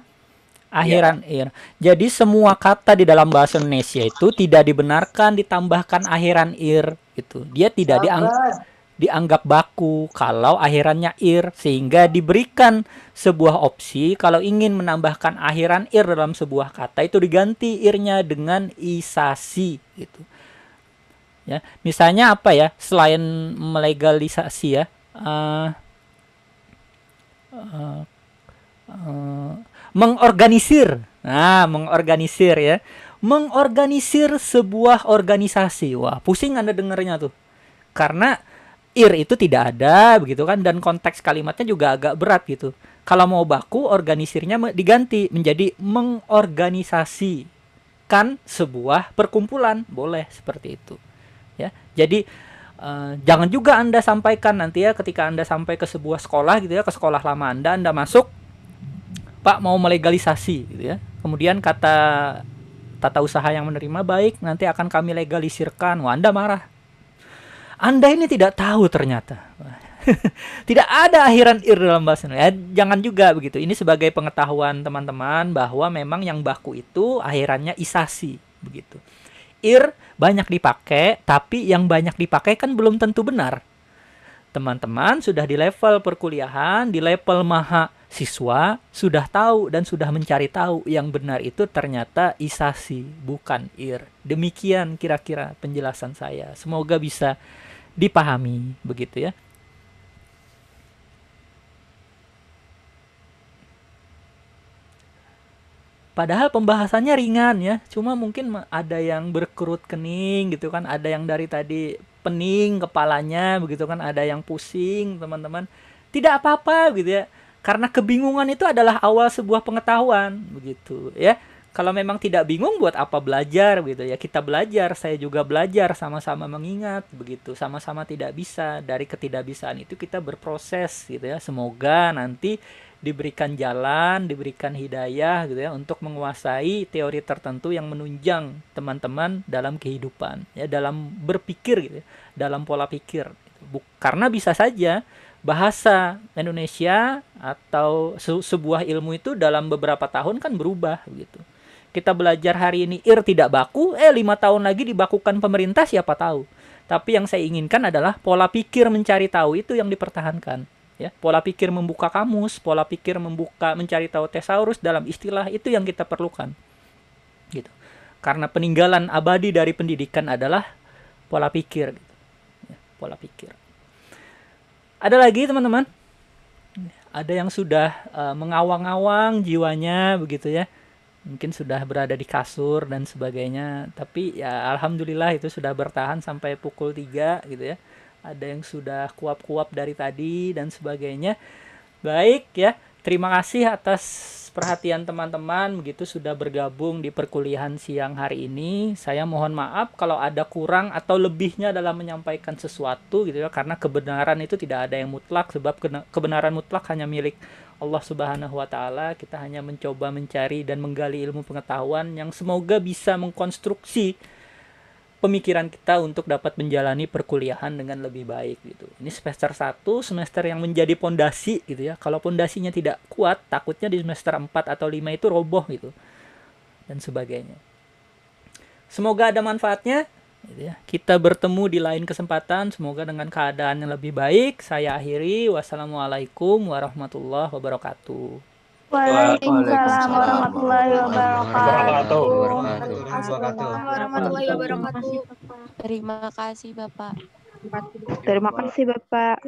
Akhiran ir. Jadi semua kata di dalam bahasa Indonesia itu tidak dibenarkan ditambahkan akhiran ir gitu. Dia dianggap baku kalau akhirannya ir, sehingga diberikan sebuah opsi kalau ingin menambahkan akhiran ir dalam sebuah kata itu diganti irnya dengan isasi gitu. Ya, misalnya apa ya, selain melegalisasi ya, mengorganisir. Nah, mengorganisir ya. Mengorganisir sebuah organisasi. Wah, pusing Anda dengarnya tuh. Karena ir itu tidak ada begitu kan, dan konteks kalimatnya juga agak berat gitu. Kalau mau baku, organisirnya diganti menjadi mengorganisasikan sebuah perkumpulan. Boleh seperti itu. Ya. Jadi jangan juga Anda sampaikan nanti ya ketika Anda sampai ke sebuah sekolah gitu ya, ke sekolah lama Anda masuk, Pak mau melegalisasi gitu ya. Kemudian kata tata usaha yang menerima, baik, nanti akan kami legalisirkan. Wah, Anda marah. Anda ini tidak tahu ternyata. Tidak ada akhiran ir dalam bahasa Indonesia. Jangan juga begitu. Ini sebagai pengetahuan teman-teman bahwa memang yang baku itu akhirannya isasi begitu. Ir banyak dipakai, tapi yang banyak dipakai kan belum tentu benar. Teman-teman sudah di level perkuliahan, di level mahasiswa, sudah tahu dan sudah mencari tahu yang benar itu ternyata isasi, bukan ir. Demikian kira-kira penjelasan saya. Semoga bisa dipahami begitu ya. Padahal pembahasannya ringan ya, cuma mungkin ada yang berkerut kening gitu kan, ada yang dari tadi pening kepalanya begitu kan, ada yang pusing teman-teman. Tidak apa-apa gitu ya, karena kebingungan itu adalah awal sebuah pengetahuan begitu ya. Kalau memang tidak bingung, buat apa belajar gitu ya. Kita belajar, saya juga belajar, sama-sama mengingat begitu, sama-sama tidak bisa. Dari ketidakbisaan itu kita berproses gitu ya. Semoga nanti diberikan jalan, diberikan hidayah gitu ya untuk menguasai teori tertentu yang menunjang teman-teman dalam kehidupan ya, dalam berpikir gitu ya, dalam pola pikir. Karena bisa saja bahasa Indonesia atau sebuah ilmu itu dalam beberapa tahun kan berubah gitu. Kita belajar hari ini ir tidak baku, 5 tahun lagi dibakukan pemerintah, siapa tahu. Tapi yang saya inginkan adalah pola pikir mencari tahu itu yang dipertahankan. Ya, pola pikir membuka kamus, pola pikir mencari tahu tesaurus dalam istilah itu yang kita perlukan. Gitu. Karena peninggalan abadi dari pendidikan adalah pola pikir gitu. Ya, pola pikir. Ada lagi teman-teman? Ada yang sudah mengawang-awang jiwanya begitu ya. Mungkin sudah berada di kasur dan sebagainya, tapi ya alhamdulillah itu sudah bertahan sampai pukul 3 gitu ya. Ada yang sudah kuap-kuap dari tadi dan sebagainya. Baik ya, terima kasih atas perhatian teman-teman begitu sudah bergabung di perkuliahan siang hari ini. Saya mohon maaf kalau ada kurang atau lebihnya dalam menyampaikan sesuatu gitu ya, karena kebenaran itu tidak ada yang mutlak, sebab kebenaran mutlak hanya milik Allah Subhanahu wa taala. Kita hanya mencoba mencari dan menggali ilmu pengetahuan yang semoga bisa mengkonstruksi pemikiran kita untuk dapat menjalani perkuliahan dengan lebih baik gitu. Ini semester 1, semester yang menjadi pondasi gitu ya. Kalau pondasinya tidak kuat, takutnya di semester 4 atau 5 itu roboh gitu. Dan sebagainya. Semoga ada manfaatnya gitu ya. Kita bertemu di lain kesempatan, semoga dengan keadaan yang lebih baik. Saya akhiri. Wassalamualaikum warahmatullahi wabarakatuh. Waalaikumsalam warahmatullahi wabarakatuh. Warahmatullahi wabarakatuh. Terima kasih Bapak. Terima kasih Bapak.